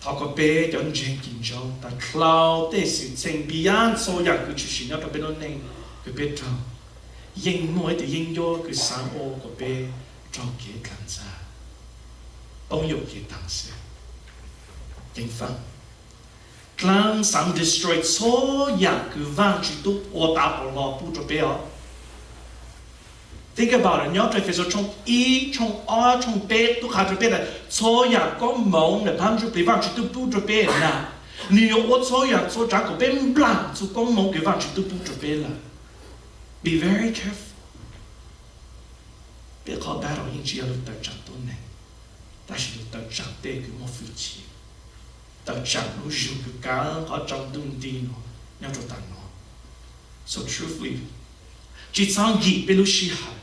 thọ có bé cho anh chuyện kinh châu ta cloud để sự thành bian số dạng cứ chỉ xin nhau cho bên nó nên cái biết trâu, yên mỗi thì yên vô cái sáng ô của bé trâu kia làm ra, ông yêu kia tăng sẽ, yên phăng, clan sang destroy số dạng cái vang chỉ tụ ô ta bỏ lò bu cho bé à, think about it, nhớ tới phải trong ý trong o trong bé tụ khá cho bé là số dạng có mỏng để phăng cho bé vang chỉ tụ bu cho bé là, nếu ô số dạng số trang của bé blank số có mỏng cái vang chỉ tụ bu cho bé là be very careful. Biết khó battle những chuyện lúc tự chẳng tốt này, ta chỉ lúc tự chẳng tê cứ một phụ chi, tự chẳng lúc dù cứ cá họ trong tung đi nó, nhau cho tận nó. So truthfully, chỉ sang gì bên lúc xí hại,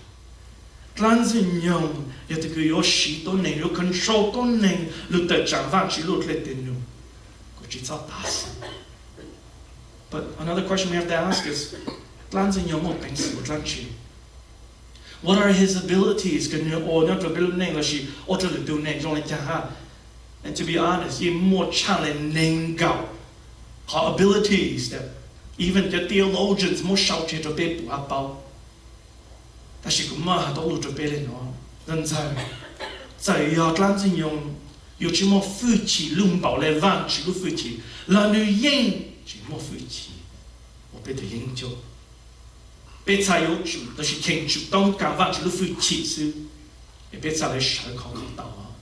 lan dần nhung, giờ thì cứ yếu xí tốt này, yếu control tốt này, lúc tự chẳng vang chỉ lúc lên tiền nhung, có chỉ sao ta sự. But another question we have to ask is. What are his abilities? And to be honest, he more challenging abilities that even the theologians more shouted to people about. That she could not do to be in all. Then say, your glancing young, you chỉ more fuchi, lumbo, le van, chỉ lúc fuchi, la nu yin, chỉ more fuchi, or better yin jo. Bé才有主，但是天主當教翻住都會起訴，也別再來想考到啊。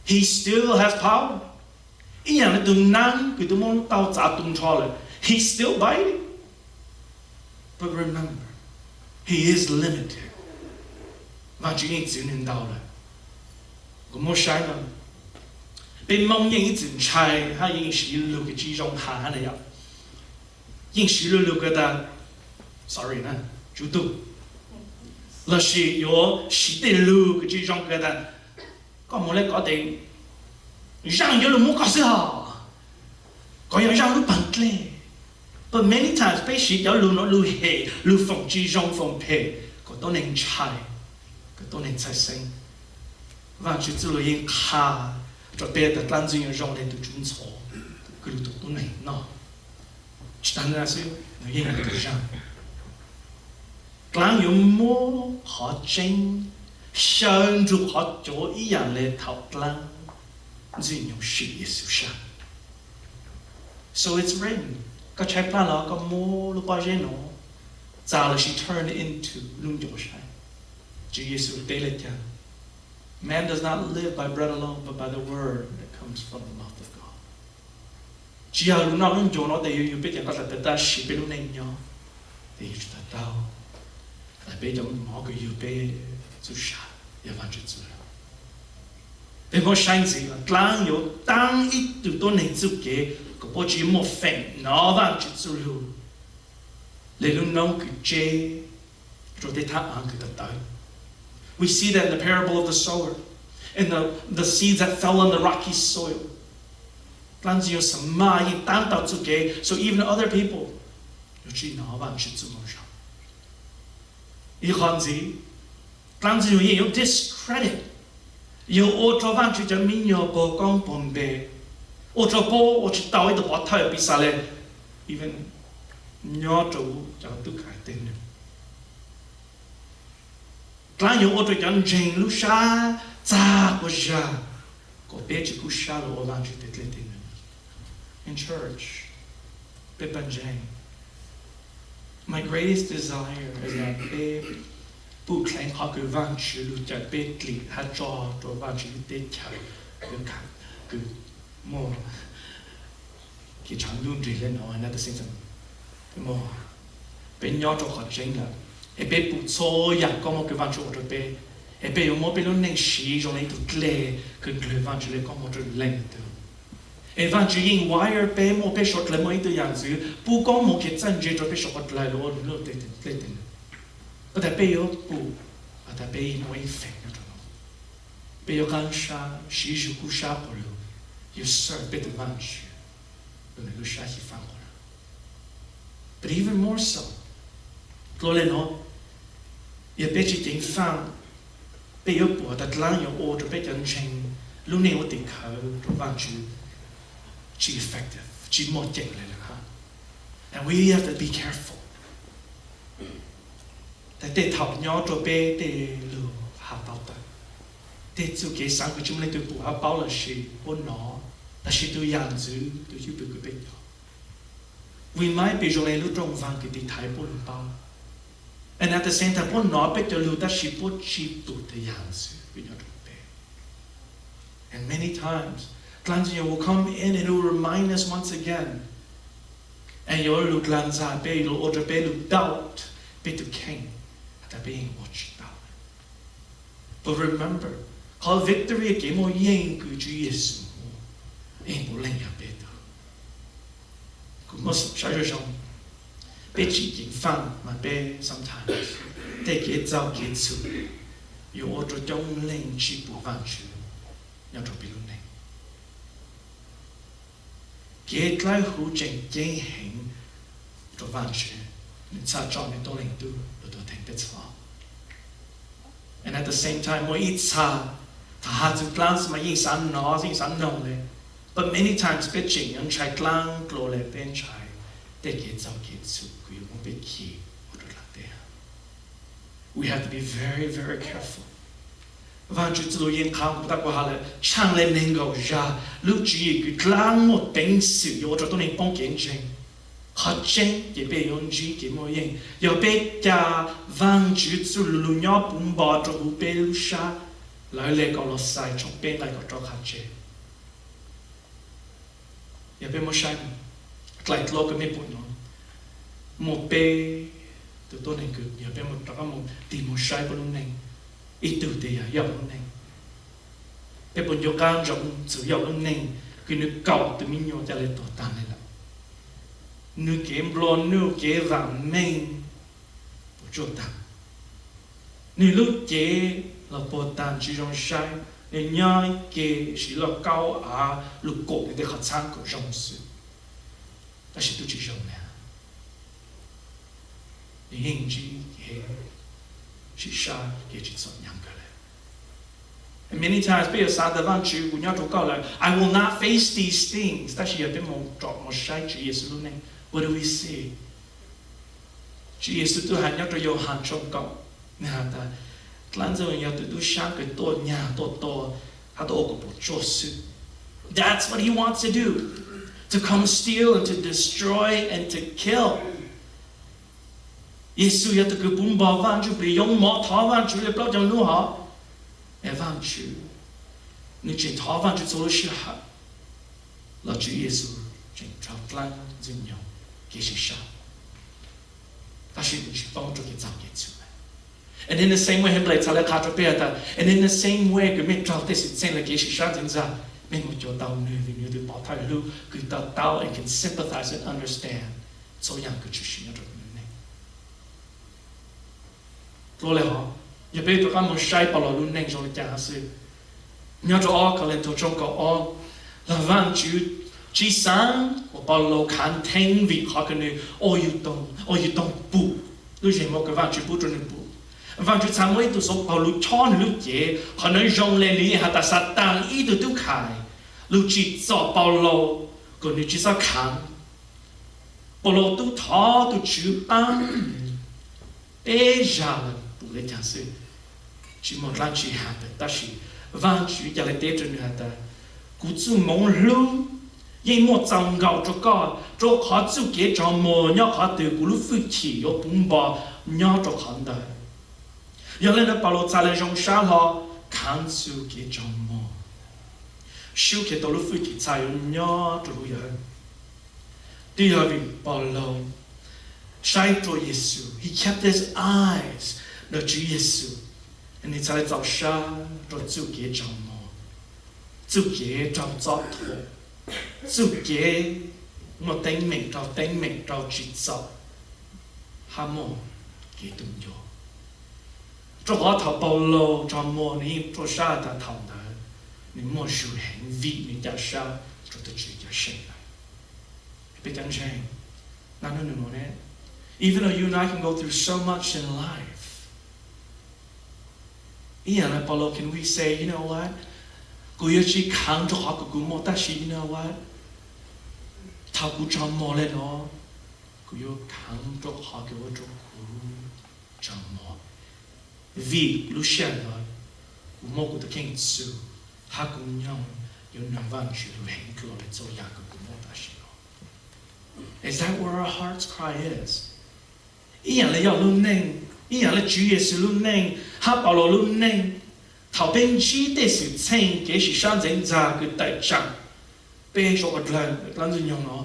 He still has power，一樣的動難，佢都冇到咋動錯了。He's still biting， but remember， he is limited。反正已經領到了，我冇想到，被蒙人一整拆，他已經是六個之中下嚟呀，已經是六個的。Sorry 呢，主動，那是有時的路嘅這種嘅的，咁我咧講定，讓有路冇搞笑，嗰樣讓路笨咧。But many times 被時有路路氣路風之中風皮，佢都能猜，佢都能猜成，反正之路應卡，就別的單子要讓你都準錯，佢都能喏，但係是能應該上。Clang you more hot chain, shine to hot joy, and let out clang. Zin your shit is so sharp. So it's written, có trái plan là có mua lúc bao giờ nó, giờ là she turned into luôn chỗ sai. Chúa Giêsu tế lên cha. Man does not live by bread alone, but by the word that comes from the mouth of God. Chỉ là lúc nào luôn chỗ nó để yêu biết có là ta chỉ biết lúc này nhau, để yêu ta đau, là biết trong mọi cái yêu biết chú sa, yêu văn chú chú. Để có sáng gì là đang yêu đang ít từ tôi này chú kế, có bao nhiêu một phần nó văn chú chú luôn. Để lúc nào cứ chế, rồi để tháp ăn cứ tới. We see that in the parable of the sower, in the seeds that fell on the rocky soil. So even other people, you discredit. Even Clang you auto young Jane Lusha, Zakusha, go bitch Kusha or Lanchi in church. Pip and Jane. My greatest desire is that babe, Boo Clang Haku Vanchu, Lucha Bitly, had jaw to Vanchu, did carry, good, more. Kitchan Lundry, or another thing, more. Ben Yato Hot Jane. E be puzzo ya come che vanno oltre be e be un mobile non sci jo le tutte che le vanno le come oltre lento e vanno in wire be mo be short le mo to yang zu bu gong mo che zan je be short le lo te but da be yo bu da be no e fe no be yo kan sha shi ju ku sha po lo you serve be the vanno non lo sha si fa but even more so Lole no ye be chi ting fan be yo po da lang yo o be yang ching lu ne o ting ka to van chu chi effective chi mo jing le ha and we have to be careful that they thọc nhau to be they lu ha bao ta they zu ke sang ku chum le tu pu ha bao la shi o no da shi tu yang zu tu ju be ku be we might be jole lu trong van ke ti thai po lu bao. And at the same time, one not to lose that she put cheap to the yans. And many times, Glanzia will come in and it will remind us once again. And you look Glanza, Belo, or the Belo doubt, bit to king, at being watched out. But remember, call victory again, more yang good Jesus. Ain't will lay a bit. Good Muslim, Shajajong. Be cheating fun, my bear sometimes. Take it out, get to. You order don't lane cheap or vanchu. Not to be lune. Get like who jang hang to vanchu. It's a job and don't do, but don't think that's far. And at the same time, we eat sa. To have to glance my yin son, nose, unknown. But many times, bitching and try clang, glow, bench high. We have to be very, very careful. Like local people, một bê từ tôi này cứ nhiều bê một đó một tìm một sai của luôn này ít từ thì dòng luôn này bê một nhiều can rộng sử dụng luôn này cứ nước cầu từ mình nhiều cho lên tổ tàn này là nước kiếm blon nước chế vàng men của chỗ tàn nước lúc chế là bộ tàn chỉ trong sai nên nhai kê chỉ là cao lục cổ để khát sang của rộng sự ta sẽ tu chỉ rộng này hình chỉ chỉ sa cái chỉ sống nhang cái này. And many times, bây giờ sa đa văn chữ của nhau tôi câu là I will not face these things. Ta chỉ ở bên một trọ một sai chữ Giêsu luôn này. What do we say? Chúa Giêsu tôi hành nhau cho yêu hành trong cộng nhà ta lan rồi nhau tôi tôi sáng cái tôi nhà tôi hạt tôi có bộ chúa sư. That's what he wants to do, to come steal and to destroy and to kill. Giêsu ya tôi cứ bung bỏ van Chúa bị yong mỏ thọ van Chúa để bao trong núi họ để van Chúa nếu chỉ thọ van Chúa做了事好là Chúa Giêsu chỉ trao lan dân nhau cái sự sao ta sẽ chỉ帮助cái造cái chủ. And in the same way, and in the same way, cái mình trao tới sự sinh là cái sự sáng diễn ra mình một chỗ tao nơi vì nhiều từ bỏ thay lưu cứ tao and can sympathize and understand so yang cái chuyện gì đó này rồi là họ giờ bây giờ các mình sai bảo là luôn nên rồi trả sự nhớ cho họ cái lên tổ trong cái họ là văn chữ chỉ sáng của bảo là khán thính vì họ cái này ôi yêu tông bù lúc gì một cái văn chữ bù cho nên bù văn chữ tham ấy tụi số bảo lúc chọn lúc chế họ nói rong lên lý hạt ta sát tăng ý tụi khai lúc chỉ cho bảo lô còn nếu chỉ sao khán bảo lô tụi thọ tụi chữ ăn bây giờ là tụi lấy chẳng sự chỉ một lần chỉ hạt ta chỉ văn chữ giờ lại tế trên hạt ta cú chú mong lưu yên một dòng gạo cho họ chú kế cho mồ nhớ họ từ cú lúc phơi chỉ ở bún bò nhớ cho họ đời giờ lên đó bảo lô trả lời trong sáng họ khán chú kế cho mồ siêu kế tàu lúc phơi chỉ trả nhớ cho lui hơn đi ở vì bảo lô sai cho Giêsu he kept his eyes on Chúa Giêsu and he trả lời trong sáng cho chú kế cho mồ chú kế trong gió thổi chú kế một tên mình trao chỉ sợ hà mô kế tung vô cho họ thảo bao lâu cho mô ní cho xa ta thảo đó ní mô sự hành vi ní ta xa cho ta chỉ cho sinh lại bị tăng trang nà nô nô nè even though you and I can go through so much in life Ian là bao lâu can we say you know what cô yêu chỉ kháng cho họ của mô ta chỉ you know what thao cú cho mò lên nó cú yêu kháng cho họ cái vô trong cú cho mò vì lúc sáng đó cú mò của ta kinh sư ha cùng nhau yêu nằm văn chữ hình cửa để cho nhà của cú mò ta chỉ nó. Is that where our heart's cry is? Ý là yêu luôn nên ý là Chúa Giêsu luôn nên ha bảo lộ luôn nên thảo bên chỉ để sự thành cái sự sáng diễn ra cái đại trạng bây giờ cái lần gì nhau nó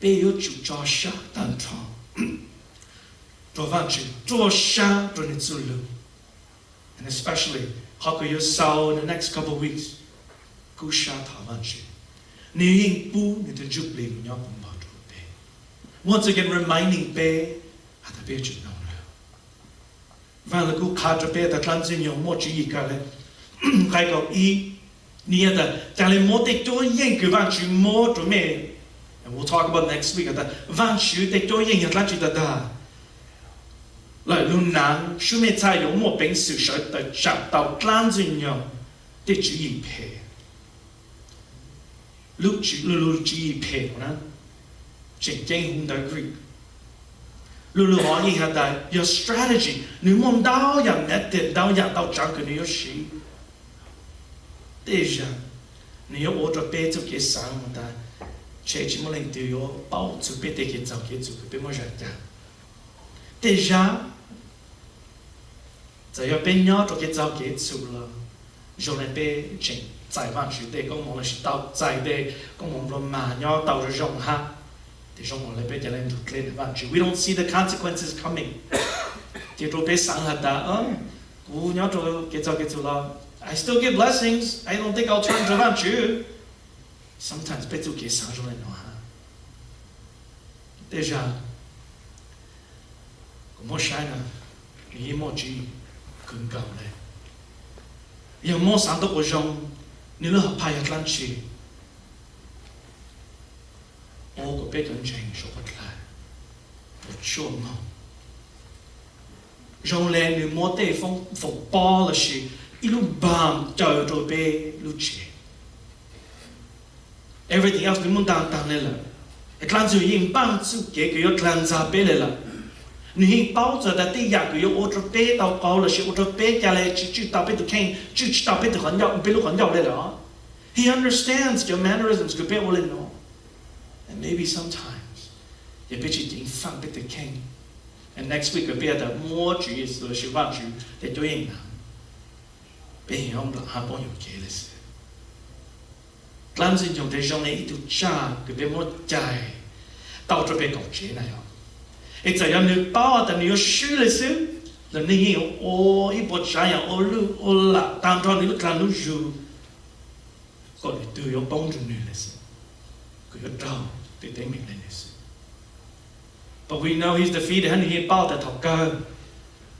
bây giờ chủ cho sa tan thong cho văn chữ cho sa cho nên chủ lực and especially họ có yêu sau the next couple of weeks cú sa thảo văn chữ nếu yên bu nên tôi giúp liền nhau cùng bảo trụ bé once again reminding bé à ta bé chữ nào nữa và là cú khá cho bé ta lần gì nhau một chữ gì cả lên khai cầu ý nia ta ta le mo te to yen que van chu mo to me and we'll talk about next week that van chu te to yen ya la chu da lại luôn nắng su me cha yo mo bing su sha ta chap tao plan zin yo te chu yi pe lu chu yi pe na chen chen hung da greek lu ho yi ha da your strategy nu mon dao ya net te dao ya dao chang ke yo shi déjà nếu ở trong bể cho cái sáng mà ta chơi chỉ một lần tiêu bao chụp bể để cái cái chụp bể mà ra ra déjà giờ要bên nhau cho cái cái chụp là rồi lại bể chỉnh giải văn chữ để con mong là chỉ tạo giải để con mong rồi mà nhau tạo ra rộng ha để rộng lại bể để lên được lên văn chữ we don't see the consequences coming thì trong bể sáng là ta cú nhau cho cái chụp là I still give blessings. I don't think I'll turn to that you. Sometimes betu ke sang rồi nó ha. Déjà, como sai na, ni mo chi cứng cầu này. Yêu mo sang đó của rong, ni lo hợp phải lan chi. Ô có biết cần change số vật lại, một chỗ mà. Rong lên ni mo tê phong phục bao là gì. Ilu bam trời rồi bê lu chế everything else ni muốn tăng lên là cái lan dù yên bam chú kế cái yo lan ra bê lên là 你很包着的对呀，个有欧洲杯到高了，是欧洲杯下来只到被都看，只到被都很要，被都很要来了。He understands your mannerisms, 个被我来弄。And maybe sometimes, 也别去影放被都看。And next week 个别的摸主意思是望主的对应啊，别用了哈帮有给的是。当时用的用的一度炸，个别摸在，到这边搞结那样。一直要你包的，你要输了是，那你有一波这样路啦，当中你看路走，个你都要帮助你了是，个要找对对面的是。But we know he's defeated, and he包的头干，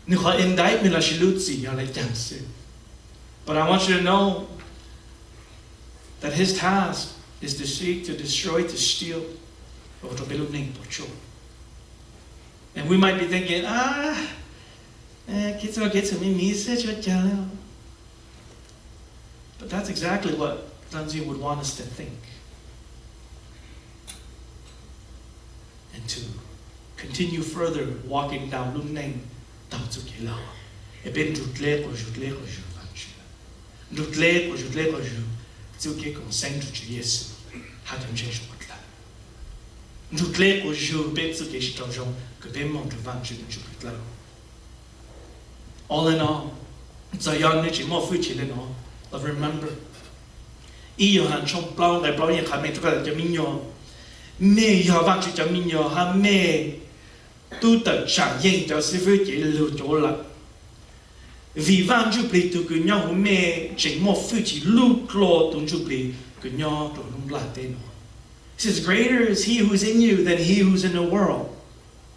你和 indictment 啦是路子要来讲是。But I want you to know that his task is to seek, to destroy, to steal, or to build name for sure. And we might be thinking, get to me, but that's exactly what Danzi would want us to think. And to continue further walking down Luneng, down to Kilawa. Et bien, tout l'air, to get consent to Jesus. How to change what that? Nous clés au jour, bête ce que je t'en jonge, que bien mon devant je ne joue plus là. All in all, it's a young niche more future than all. But remember, iyo han chong blanc, les blancs, il y a même tout le mignon. Mais il y a vingt tu as mignon, ha mais tout a changé, tu as si vu qu'il le jour là. Vivant du plus tout que nous mais j'ai more future, l'eau clos, ton du plus que nous ton la tête. He says, greater is he who is in you than he who is in the world.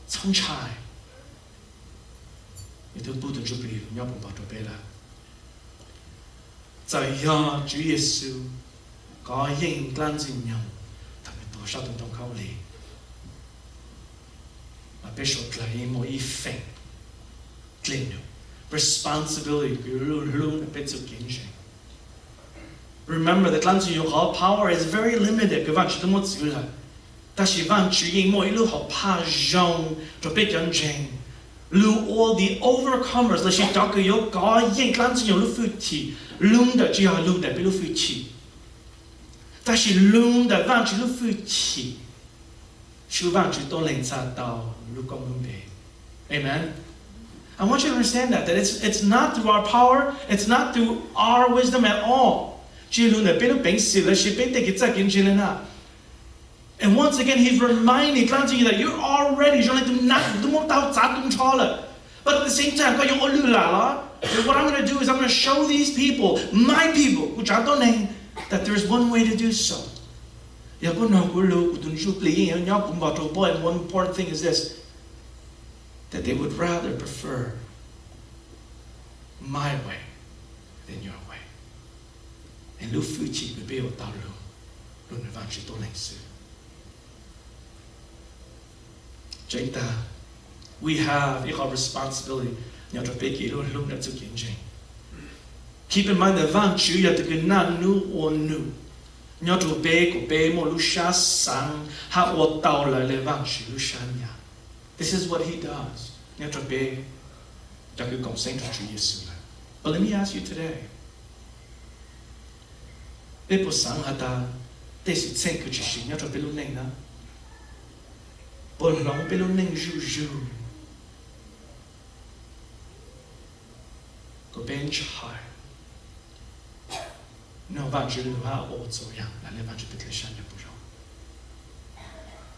Song chai. Itu butuh jubli, nyapun batu bela. 在呀，主耶稣，改应干净人，他们多少都懂口理。啊，别说来，因为一份，责任 ，responsibility， 路别做坚持。Remember that 咱有好 power is very limited， 个万事都冇自由啦。但是万事因为路好怕用，就别讲真。路 all the overcomers， 那些大个有改应，咱有路富起，路的只要路的别路富起。但是路的万事路富起，是万事都能查到路公路的。Amen. I want you to understand that it's not through our power, it's not through our wisdom at all. And once again, he's reminding you that you're already but at the same time, what I'm going to do is I'm going to show these people, my people, which I don't name, that there's one way to do so. And one important thing is this, that they would rather prefer my way than your way. And lu fu chi be be o ta lu ne van chi to leng su. Jenta, we have a responsibility. Nya to be ki lu na zu kin jing. Keep in mind that van chi ya de na nu o nu. Nya to be ko be mo lu sha sang ha o tao la le van chi lu sha nya. This is what he does. Nya to be da ku gong seng to Jesus. But let me ask you today. People sang hata, they should think that you should not be learning na. But long be learning juju. Go bench high. No vanju ha also yang na le vanju bitlishan ya bujo.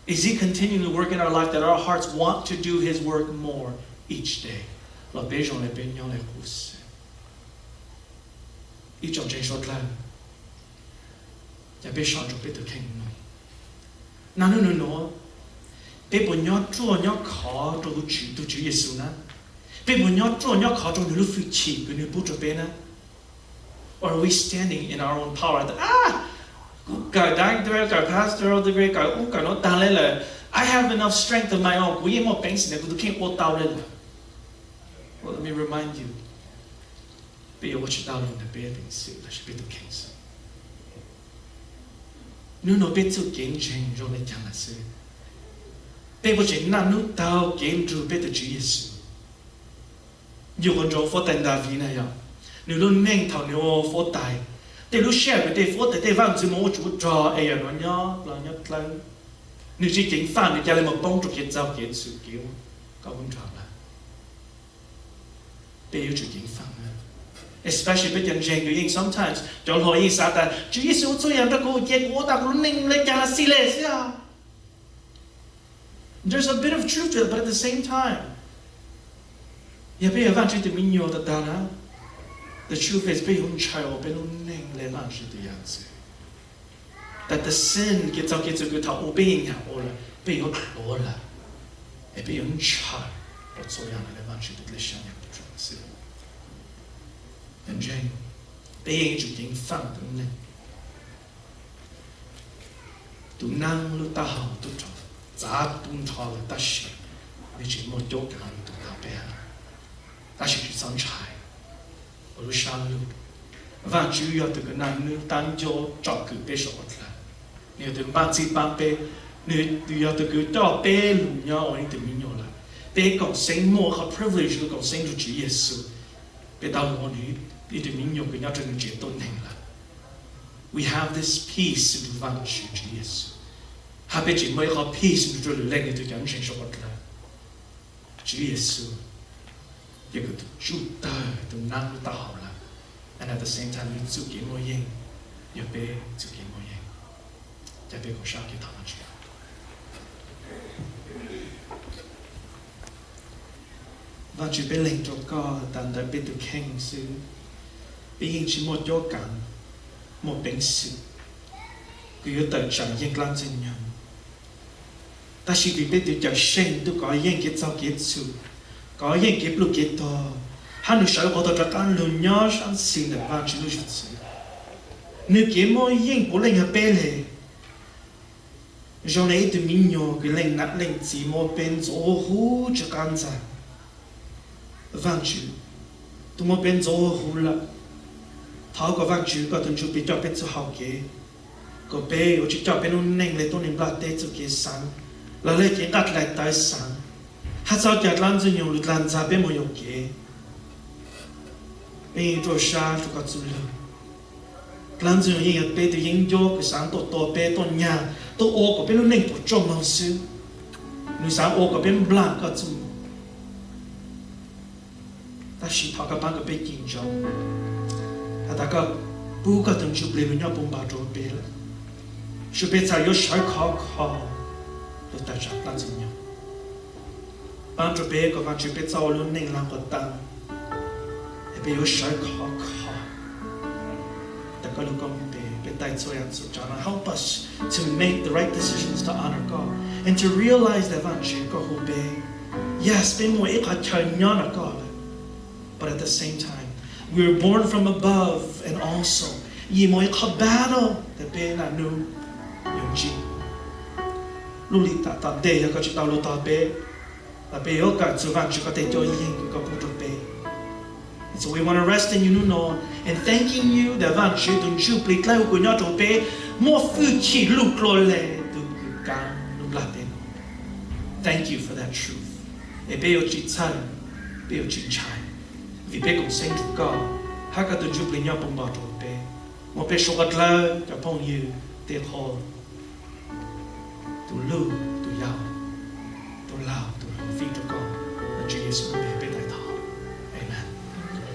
Is he continuing to work in our life that our hearts want to do his work more each day? La bejon le benyon le kus. Each of Jason Clan. จะไปสอนจบไปตัวแข่งหน่อยนั่นนู่นนู่นไปบนยอดจั่วยอดขอตัวจุเยซูนะไปบนยอดจั่วยอดขอตัวหนูฝึกฉีกหนูพูดจบไปนะ or are we standing in our own power that กูกายได้ด้วยกายพาสเตอร์ด้วยกายกูกายโน้ตตาเลยเลย I have enough strength of my own กูยังไม่เป็นสิ่งนี้กูต้องแข่งโอตาเลย well let me remind you ไปอยู่ว่าชิตาลุนแต่ไปเป็นสิ่งที่ฉันไปตัวแข่งสิnous n'avons pas tout gagné, j'en ai qu'un assez. 被不仅那努到建筑被的主耶稣，有คน做佛等大 V 那样，你论命头你我佛大，แต่รู้ share ไปแต่佛แต่แต่ฟังจะ冇主張哎呀我呀我呀ลัง你只警方你家里冇帮助佢走佢出叫，搞工厂啦，被有主警方啊。Especially 被人讲嘅，sometimes 就可以撒旦，主耶穌做人得個結果，但係你嚟講係事啊。There's a bit of truth to it, but at the same time, 也被人去對面有的當然 ，the truth is 被用柴我被用靈嚟讓是的樣子。但 the sin 嘅造嘅這個頭，我被影響我了，被有錯了，也被用柴我做樣嚟讓是的嚟想樣的狀態。人家被主警放的呢，都能路大好都做，咋都做了，但是你只莫丢干都打败了，但是去上菜，我都上路，反正要这个男女单脚照顾别说了，你要这个帮子帮别，你要这个照别路呀，我一定没有了，别讲生活和 privilege 都讲生出主耶稣，别到我你。你對民用嘅要真係解凍定啦。We have this peace 你放主主耶穌，下邊只每一個 peace 你做嚟令你對人生什麼啦？主耶穌一個主帶都難到好啦 ，and at the same time 你做幾麼嘢，又俾做幾麼嘢，又俾個啥嘅談住。ว่าจะเป็นเล่งจบก็แต่แต่เป็นตัวแข่งซื้อเป็นยิ่งชิมดโยกันหมดเป็นสิคือ有แต่จังยิ่งกลางจริงยังแต่ชีวิตเป็นตัวจังเช่นตัวก็ยิ่งเก็บเจ้าเก็บสูก็ยิ่งเก็บลูกเก็บต่อฮันนูใช้ก็ตัวจัดการลุนยอชันสิ่งแต่ว่าจะรู้จุดซื้อนึกเก็บมอยิ่งผู้เล่งเปเลยจงเลยตัวมิญโยคือเล่งนักเล่งจีมอเป็นโอ้โหจะการใจVang chủ, tụi mình bên dỗ hú là tháo có vang chủ có tuần chủ bị cho bên số học kế, có bé ở chỗ cho bên ông neng lấy tôi nên bắt tết cho kế sáng, là lấy kế gạt lại tài sáng, hát sao chả làm gì nhiều lúc làm ra bên một nhiều kế, bên chỗ xa chỗ có chủ lực, làm gì nhiều những bé từ những chỗ cái sáng tổ bé tổ nhà tổ ô của bên ông neng tổ trong mong sư, người sáng ô của bên blanc có chủ但是他个半个被紧张，他个不个等就不能要崩把周边了，是被才有啥考，都带上那怎样？帮助别个帮助别早了能啷个当，也别有啥考，但个路讲别带错样子，将来 help us to make the right decisions to honor God and to realize that 帮助个后别 ，yes， 别莫一个全样的God。But at the same time, we were born from above, and also, 以某一个 battle 的被那努勇气，努力打的一个去道路打被，那被有个做饭就个得叫应个不做被。So we want to rest in you, no, and thanking you that 饭吃顿就不来我要做被，莫夫妻路过来都干努拉的。Thank you for that truth. 也别有去餐，别有去菜。vì bé cũng sinh chủ cao, hai cái tuần chụp lên nhau bông bò trộn bé, một bé số gật lơ cho phong như tiệt hồ, tụ lưu tụ giàu, tụ lao tụ hồ phi cho con, là Chúa Giêsu.